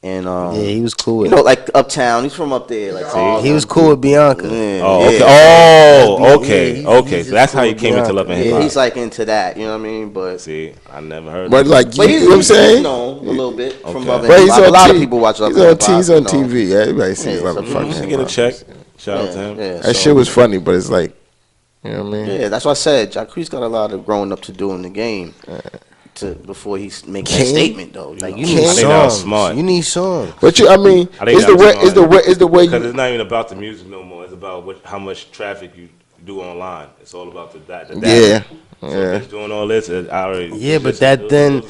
Speaker 4: And
Speaker 5: he was cool with
Speaker 4: like Uptown. He's from up there.
Speaker 5: he was cool with Bianca.
Speaker 4: Yeah.
Speaker 3: Oh, okay. Oh, okay. Okay. So that's how he came into Love and Hip Hop.
Speaker 4: He's like into that. You know what I mean? But
Speaker 3: see, I never heard.
Speaker 1: But like, you know what I'm saying?
Speaker 4: He's known a little bit from Love and
Speaker 1: Hip
Speaker 4: Hip Hop. A lot of people watch Love and Hip Hop.
Speaker 1: He's on TV. Everybody sees Love and Hip Hop.
Speaker 3: He should get a check. Shout out to him.
Speaker 1: That shit was funny, but it's like, you know what I mean?
Speaker 4: Yeah, that's what I said. Jacquees got a lot of growing up to do in the game. Before he make that statement though,
Speaker 5: like you need songs. You need songs.
Speaker 1: But is the way
Speaker 3: because it's not even about the music no more. It's about how much traffic you do online. It's all about the data.
Speaker 1: Yeah.
Speaker 3: So he's doing all this. I already.
Speaker 5: Yeah, but then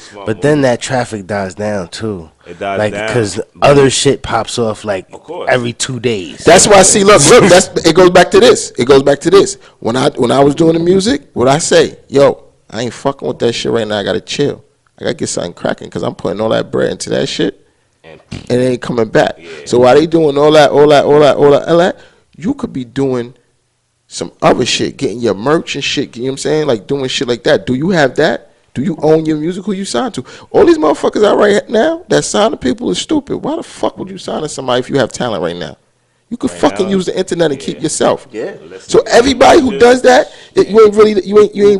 Speaker 5: that traffic dies down too.
Speaker 3: It dies down
Speaker 5: because other shit pops off every 2 days.
Speaker 1: That's why. See, look. It goes back to this. When I was doing the music, what I say, I ain't fucking with that shit right now. I gotta chill. I gotta get something cracking because I'm putting all that bread into that shit, and it ain't coming back. Yeah. So while they doing all that, you could be doing some other shit, getting your merch and shit. You know what I'm saying? Like doing shit like that. Do you have that? Do you own your music? Who you signed to? All these motherfuckers out right now that sign to people is stupid. Why the fuck would you sign to somebody if you have talent right now? You could fucking use the internet and keep yourself.
Speaker 4: Yeah.
Speaker 1: So everybody who does that, you ain't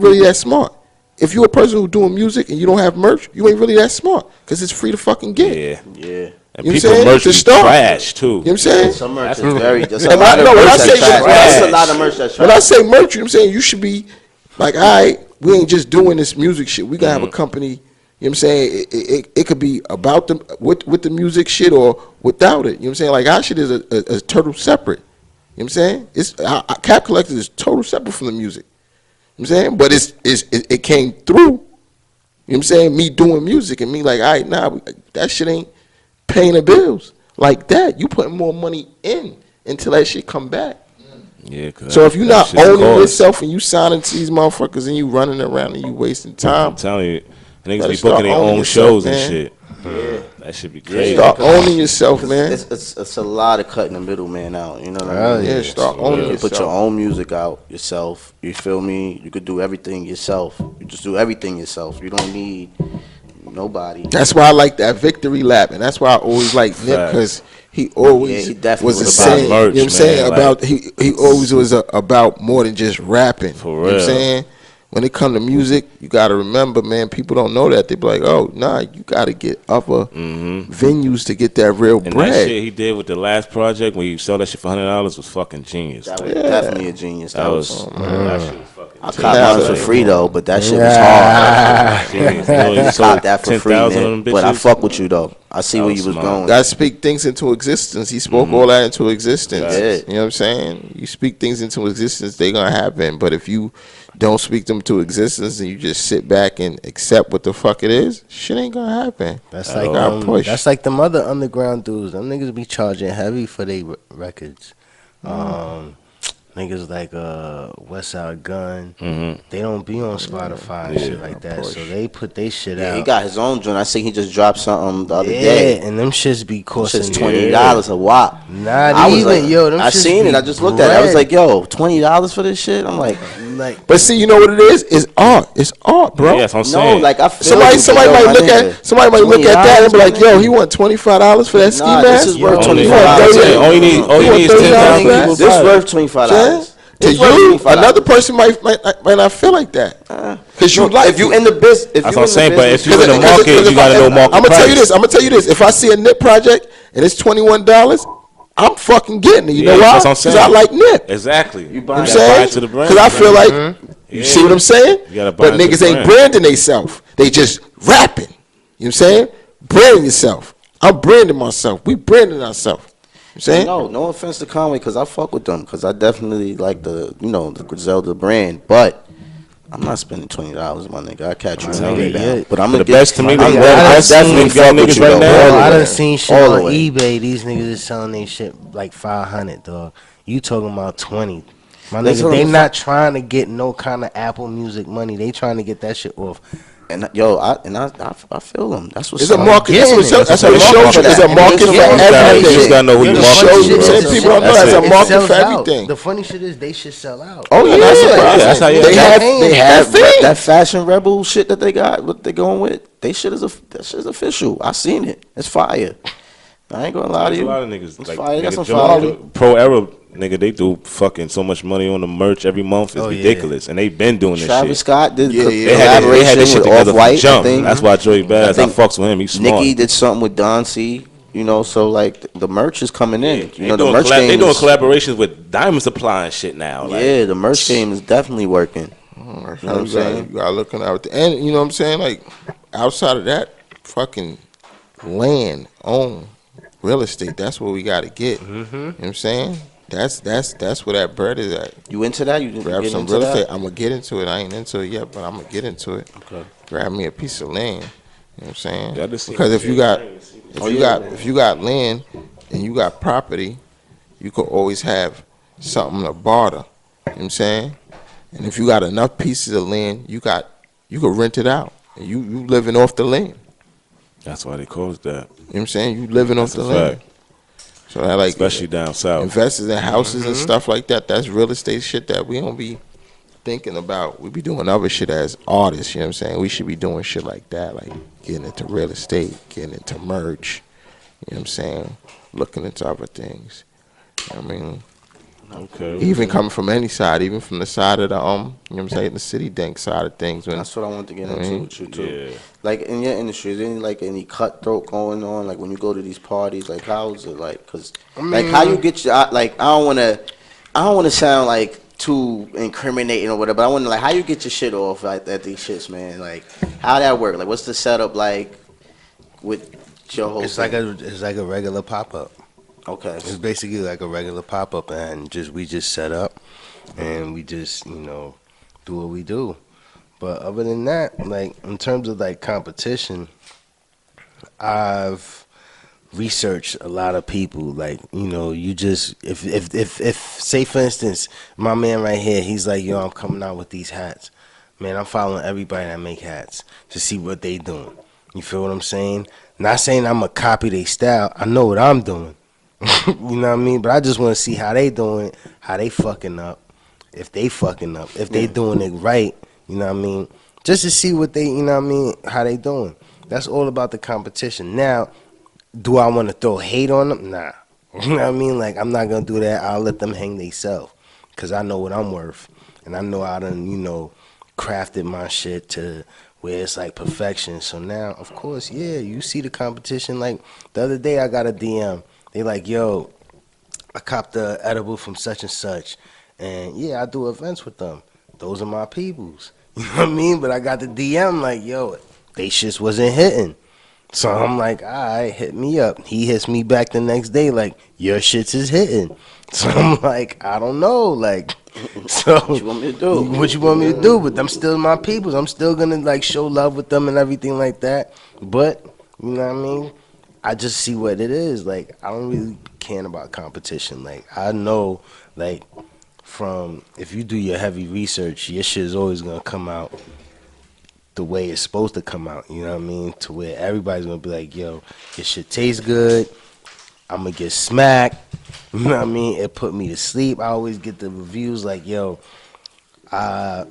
Speaker 1: really that smart. If you're a person who's doing music and you don't have merch, you ain't really that smart because it's free to fucking get.
Speaker 3: Yeah. And
Speaker 1: You know what I'm
Speaker 3: people
Speaker 1: saying?
Speaker 3: merch
Speaker 1: To
Speaker 3: be
Speaker 1: start.
Speaker 3: trash too.
Speaker 1: You know what I'm saying?
Speaker 4: Some merch is very. That's
Speaker 1: And I know when I say
Speaker 4: That's a lot of merch that's trash.
Speaker 1: when I say merch, you know what I'm saying? You should be like, all right, we ain't just doing this music shit. We gotta have a company. You know what I'm saying? It could be about the with the music shit or without it. You know what I'm saying? Like our shit is a total separate. You know what I'm saying? It's our Cap Collectors is total separate from the music. You know what I'm saying? But it came through. You know what I'm saying? Me doing music and me like, all right, nah, that shit ain't paying the bills like that. You putting more money in until that shit come back.
Speaker 3: Yeah.
Speaker 1: So if you're not owning yourself and you signing to these motherfuckers and you running around and you wasting time,
Speaker 3: I'm telling you, niggas
Speaker 1: Better
Speaker 3: be
Speaker 1: start
Speaker 3: booking their
Speaker 1: owning
Speaker 3: own
Speaker 1: yourself,
Speaker 3: shows and
Speaker 1: man.
Speaker 3: shit. That should be crazy.
Speaker 1: start owning yourself, man.
Speaker 4: It's a lot of cutting the middleman out. You know what I mean?
Speaker 1: Yeah, start owning
Speaker 4: You can put your
Speaker 1: yourself.
Speaker 4: own music out yourself. You feel me? You could do everything yourself. You just do everything yourself. You don't need nobody.
Speaker 1: That's why I like that victory lap, and that's why I always like Nip because he always
Speaker 4: Yeah, he definitely
Speaker 1: was the
Speaker 4: was about
Speaker 1: same.
Speaker 3: merch,
Speaker 1: You know what I'm saying?
Speaker 3: man,
Speaker 1: About he always was about more than just rapping.
Speaker 3: For
Speaker 1: You know what I'm
Speaker 3: real.
Speaker 1: saying? When it come to music, you got to remember, man, people don't know that. They be like, oh, nah, you got to get other venues to get that real
Speaker 3: And
Speaker 1: bread.
Speaker 3: that shit he did with the last project when you sold that shit for $100 was fucking genius.
Speaker 4: That was definitely a genius.
Speaker 3: That was that shit was fucking.
Speaker 4: I caught mine for free though, but that shit was hard.
Speaker 3: Genius.
Speaker 4: I caught that for free,
Speaker 3: 10,000 of them
Speaker 4: man. But I
Speaker 3: bitches.
Speaker 4: fuck with you though. I see
Speaker 3: That
Speaker 4: where
Speaker 3: was
Speaker 4: you was
Speaker 3: smart.
Speaker 4: going.
Speaker 1: Got to speak things into existence. He spoke all that into existence.
Speaker 4: Yeah.
Speaker 1: You know what I'm saying? You speak things into existence, they're going to happen. But if you don't speak them to existence and you just sit back and accept what the fuck it is, shit ain't going to happen.
Speaker 5: That's
Speaker 1: You
Speaker 5: like
Speaker 1: gotta push.
Speaker 5: that's like them other underground dudes. Them niggas be charging heavy for their records. Niggas like Westside Gun, they don't be on Spotify and shit like that. So they put they shit
Speaker 4: Yeah,
Speaker 5: out.
Speaker 4: he got his own joint. I see he just dropped something the other
Speaker 5: yeah,
Speaker 4: day.
Speaker 5: and them shits be costing
Speaker 4: Just $20 a wop.
Speaker 5: Not
Speaker 4: I was
Speaker 5: even,
Speaker 4: like,
Speaker 5: yo. Them
Speaker 4: I
Speaker 5: shits
Speaker 4: seen
Speaker 5: be
Speaker 4: it. I just looked at it. I was
Speaker 5: bread.
Speaker 4: like, yo, $20 for this shit. I'm like,
Speaker 1: But see, you know what it is? It's art. It's art, bro.
Speaker 3: Yeah, that's what I'm
Speaker 4: no,
Speaker 3: saying.
Speaker 4: like I feel
Speaker 1: Somebody,
Speaker 4: you,
Speaker 1: somebody
Speaker 4: but yo,
Speaker 1: might
Speaker 4: my
Speaker 1: look
Speaker 4: nigga,
Speaker 1: at somebody might look at that and be like,
Speaker 4: $20,
Speaker 1: "Yo, he want $25 for that ski
Speaker 4: Nah,
Speaker 1: mask."
Speaker 4: this is worth
Speaker 3: Only-
Speaker 4: $25.
Speaker 3: All you need is
Speaker 1: $30
Speaker 3: $10,000
Speaker 1: back?
Speaker 3: people.
Speaker 4: This
Speaker 3: buy it.
Speaker 4: worth $25.
Speaker 1: To
Speaker 4: It's worth
Speaker 1: you,
Speaker 4: $25.
Speaker 1: another person might not feel like that. Because you like
Speaker 4: if you in the business,
Speaker 3: That's what I'm saying. But if you in the market, you gotta know market
Speaker 1: I'm gonna tell you
Speaker 3: price.
Speaker 1: this. I'm gonna tell you this. If I see a Nip project and it's $21, I'm fucking getting it. You know
Speaker 3: Yeah,
Speaker 1: why?
Speaker 3: that's what I'm
Speaker 1: Because
Speaker 3: saying.
Speaker 1: I like Nip.
Speaker 3: Exactly. You
Speaker 1: You know
Speaker 3: gotta
Speaker 1: what
Speaker 3: buy
Speaker 1: I'm
Speaker 3: it to the
Speaker 1: saying?
Speaker 3: brand.
Speaker 1: Because I feel like, you
Speaker 3: Yeah.
Speaker 1: see what I'm saying?
Speaker 3: You gotta buy
Speaker 1: But
Speaker 3: it to
Speaker 1: niggas
Speaker 3: the
Speaker 1: ain't
Speaker 3: brand.
Speaker 1: branding themselves. They just rapping. You know what I'm saying? Branding yourself. I'm branding myself. We branding ourselves. You know what I'm saying?
Speaker 4: No offense to Conway, because I fuck with them, because I definitely like the Griselda brand, but I'm not spending $20, my nigga. I catch you
Speaker 3: telling
Speaker 4: down.
Speaker 5: you.
Speaker 4: But I'm
Speaker 3: The
Speaker 4: gonna
Speaker 3: best to me, the
Speaker 4: I'm
Speaker 3: best
Speaker 4: definitely
Speaker 3: niggas got
Speaker 4: fuck with
Speaker 3: niggas
Speaker 4: you,
Speaker 3: right
Speaker 4: though.
Speaker 3: now.
Speaker 5: Bro, I
Speaker 4: All
Speaker 5: done
Speaker 4: the
Speaker 5: seen
Speaker 4: way.
Speaker 5: shit
Speaker 4: All the
Speaker 5: on
Speaker 4: way.
Speaker 5: eBay. These niggas is selling their shit like 500, dog. You talking about 20? My
Speaker 4: That's
Speaker 5: nigga,
Speaker 4: what
Speaker 5: they
Speaker 4: I'm
Speaker 5: not trying to get no kind of Apple Music money. They trying to get that shit off.
Speaker 4: And yo, I feel them. That's what's
Speaker 1: It's a
Speaker 4: up.
Speaker 1: market. That's what it
Speaker 4: That's
Speaker 1: shows
Speaker 4: what
Speaker 1: you.
Speaker 4: it
Speaker 1: It's a
Speaker 4: shows.
Speaker 1: market for
Speaker 4: You just
Speaker 1: everything.
Speaker 3: You just gotta know who you
Speaker 1: It
Speaker 3: market
Speaker 1: shows
Speaker 3: to,
Speaker 1: you.
Speaker 3: bro.
Speaker 1: Some people don't know
Speaker 3: That's
Speaker 1: there's a
Speaker 3: it.
Speaker 1: market
Speaker 5: sells
Speaker 1: for
Speaker 5: out.
Speaker 1: everything.
Speaker 5: The funny shit is they should sell out.
Speaker 1: Oh yeah,
Speaker 4: that's what-
Speaker 3: yeah, that's how you
Speaker 1: they
Speaker 3: got
Speaker 1: have
Speaker 4: They have
Speaker 1: that thing.
Speaker 4: that Fashion Rebel shit that they got. What they going with? That shit is official. I seen it. It's fire. I ain't gonna lie to
Speaker 3: There's a
Speaker 4: you.
Speaker 3: lot of niggas
Speaker 4: It's
Speaker 3: like
Speaker 4: fire. They got
Speaker 3: nigga,
Speaker 4: some fire.
Speaker 3: Pro Era nigga, they do fucking so much money on the merch every month. It's
Speaker 5: Oh, yeah.
Speaker 3: ridiculous, and they been doing this
Speaker 4: Travis
Speaker 3: shit.
Speaker 4: Scott did
Speaker 1: Yeah, yeah.
Speaker 3: They had
Speaker 4: collaboration
Speaker 3: this shit
Speaker 4: with
Speaker 3: together from
Speaker 4: Off-White. I
Speaker 3: jump.
Speaker 4: think.
Speaker 3: That's why Joey Baz, I
Speaker 4: think
Speaker 3: fucks with him. He's smart.
Speaker 4: Nicki did something with Don C. You know, so like the merch is coming in. You know, the
Speaker 3: doing
Speaker 4: merch game.
Speaker 3: they doing
Speaker 4: is-
Speaker 3: collaborations with Diamond Supply and shit now. Like,
Speaker 4: Yeah, the merch game is definitely working.
Speaker 1: You know
Speaker 4: what I'm saying?
Speaker 1: You gotta looking out, and you know what I'm saying. Like outside of that, fucking land, own, real estate. That's what we gotta get. You know what I'm saying? That's where that bread is at.
Speaker 4: You into that? You
Speaker 1: Grab
Speaker 4: get
Speaker 1: some
Speaker 4: into
Speaker 1: real
Speaker 4: that?
Speaker 1: estate. I'm gonna get into it. I ain't into it yet, but I'm gonna get into it.
Speaker 4: Okay.
Speaker 1: Grab me a piece of land. You know what I'm saying?
Speaker 3: Yeah, I just seen
Speaker 1: Because if
Speaker 3: that
Speaker 1: you
Speaker 3: shit.
Speaker 1: got
Speaker 4: Oh, yeah.
Speaker 1: if you got land and you got property, you could always have something to barter. You know what I'm saying? And if you got enough pieces of land, you could rent it out. And you living off the land.
Speaker 3: that's why they call it that.
Speaker 1: You know what I'm saying? You living off
Speaker 3: That's
Speaker 1: the
Speaker 3: a
Speaker 1: land.
Speaker 3: fact.
Speaker 1: So that like
Speaker 3: Especially down south.
Speaker 1: investors in houses and stuff like that, that's real estate shit that we don't be thinking about. We be doing other shit as artists, you know what I'm saying? We should be doing shit like that, like getting into real estate, getting into merch, you know what I'm saying? Looking into other things. I mean,
Speaker 3: Okay.
Speaker 1: even coming from any side, even from the side of the you know what I'm saying, the city dank side of things. When,
Speaker 4: That's what I want to get
Speaker 1: I
Speaker 4: into
Speaker 1: mean,
Speaker 4: with you too.
Speaker 3: Yeah.
Speaker 4: Like in your industry, is there any cutthroat going on? Like when you go to these parties, like how's it like? Cause like how you get your like I don't want to sound like too incriminating or whatever. But I want to like how you get your shit off at these shits, man. Like how that work? Like what's the setup like with your whole?
Speaker 5: It's
Speaker 4: thing?
Speaker 5: like a regular pop up.
Speaker 4: Okay.
Speaker 5: It's basically like a regular pop up, and we just set up, and we just do what we do. But other than that, like in terms of like competition, I've researched a lot of people. Like you just if say for instance, my man right here, he's like, yo, I'm coming out with these hats. Man, I'm following everybody that make hats to see what they doing. You feel what I'm saying? Not saying I'm gonna copy their style. I know what I'm doing. You know what I mean? But I just want to see how they doing, how they fucking up, if they fucking up, if they doing it right. You know what I mean? Just to see what they, you know what I mean, how they doing. That's all about the competition. Now, do I want to throw hate on them? Nah. You know what I mean? Like, I'm not going to do that. I'll let them hang theyself because I know what I'm worth. And I know I done, crafted my shit to where it's like perfection. So now, of course, yeah, you see the competition. Like, the other day I got a DM. They like, yo, I copped the edible from such and such. And, yeah, I do events with them. Those are my peoples. You know what I mean? But I got the DM like, yo, they shits wasn't hitting. So I'm like, all right, hit me up. He hits me back the next day like, your shits is hitting. So I'm like, I don't know. Like, so
Speaker 4: What you want me to do?
Speaker 5: What you want me to do? But them still my peoples. I'm still going to, like, show love with them and everything like that. But, you know what I mean? I just see what it is. Like, I don't really care about competition. Like, I know, like, from if you do your heavy research, your shit is always going to come out the way it's supposed to come out, you know what I mean? To where everybody's gonna be like, yo, your shit tastes good, I'm gonna get smacked, you know what I mean? It put me to sleep. I always get the reviews like, yo, I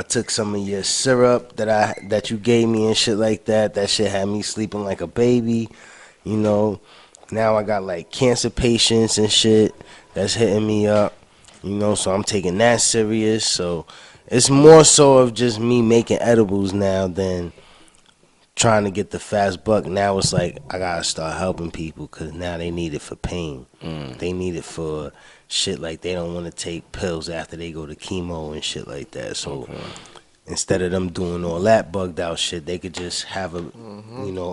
Speaker 5: took some of your syrup that you gave me and shit like that. That shit had me sleeping like a baby, Now I got like cancer patients and shit that's hitting me up, so I'm taking that serious. So it's more so of just me making edibles now than trying to get the fast buck. Now it's like I gotta start helping people because now they need it for pain. They need it for shit like they don't want to take pills after they go to chemo and shit like that. So instead of them doing all that bugged out shit, they could just have a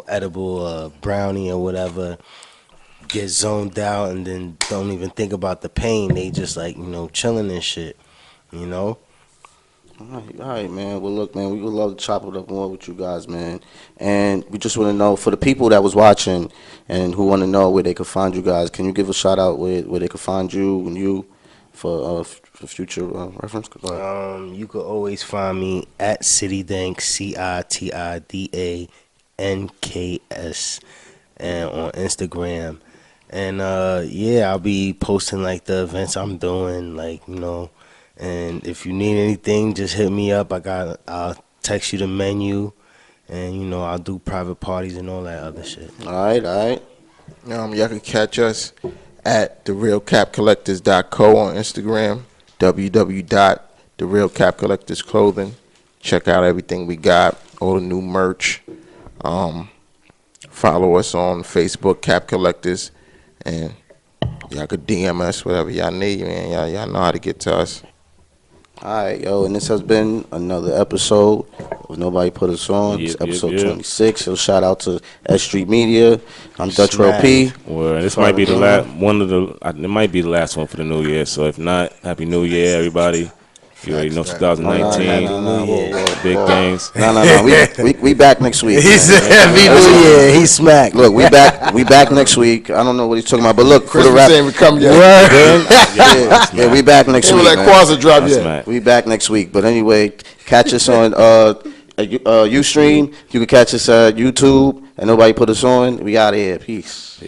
Speaker 5: edible brownie or whatever, get zoned out, and then don't even think about the pain. They just like chilling and shit.
Speaker 4: All right, man. Well, look, man, we would love to chop it up more with you guys, man. And we just want to know, for the people that was watching and who want to know where they could find you guys, can you give a shout out where they could find you and you for future reference?
Speaker 5: You could always find me at citidanks, CITIDANKS, and on Instagram. And I'll be posting like the events I'm doing, like And if you need anything, just hit me up. I'll text you the menu, and I'll do private parties and all that other shit.
Speaker 4: All right.
Speaker 1: Y'all can catch us at therealcapcollectors.co on Instagram, www.therealcapcollectorsclothing. Check out everything we got, all the new merch. Follow us on Facebook, Cap Collectors, and y'all could DM us whatever y'all need, man. Y'all know how to get to us.
Speaker 4: All right, yo, and this has been another episode of Nobody Put Us On. It's episode 26. So shout out to S Street Media. I'm Dutch Row P.
Speaker 3: Well, this might be the last one of the. It might be the last one for the new year. So if not, Happy New Year, everybody. You already know 2019, big things.
Speaker 4: No. We back next week.
Speaker 5: He said Happy New Year. He smacked.
Speaker 4: Look, we back next week. I don't know what he's talking about, but look, for the rap.
Speaker 1: Ain't come yet.
Speaker 4: Yeah, we back next week.
Speaker 1: Like Quaza drop yet.
Speaker 4: We back next week. But anyway, catch us on Ustream. You can catch us at YouTube. And Nobody Put Us On. We out of here. Peace.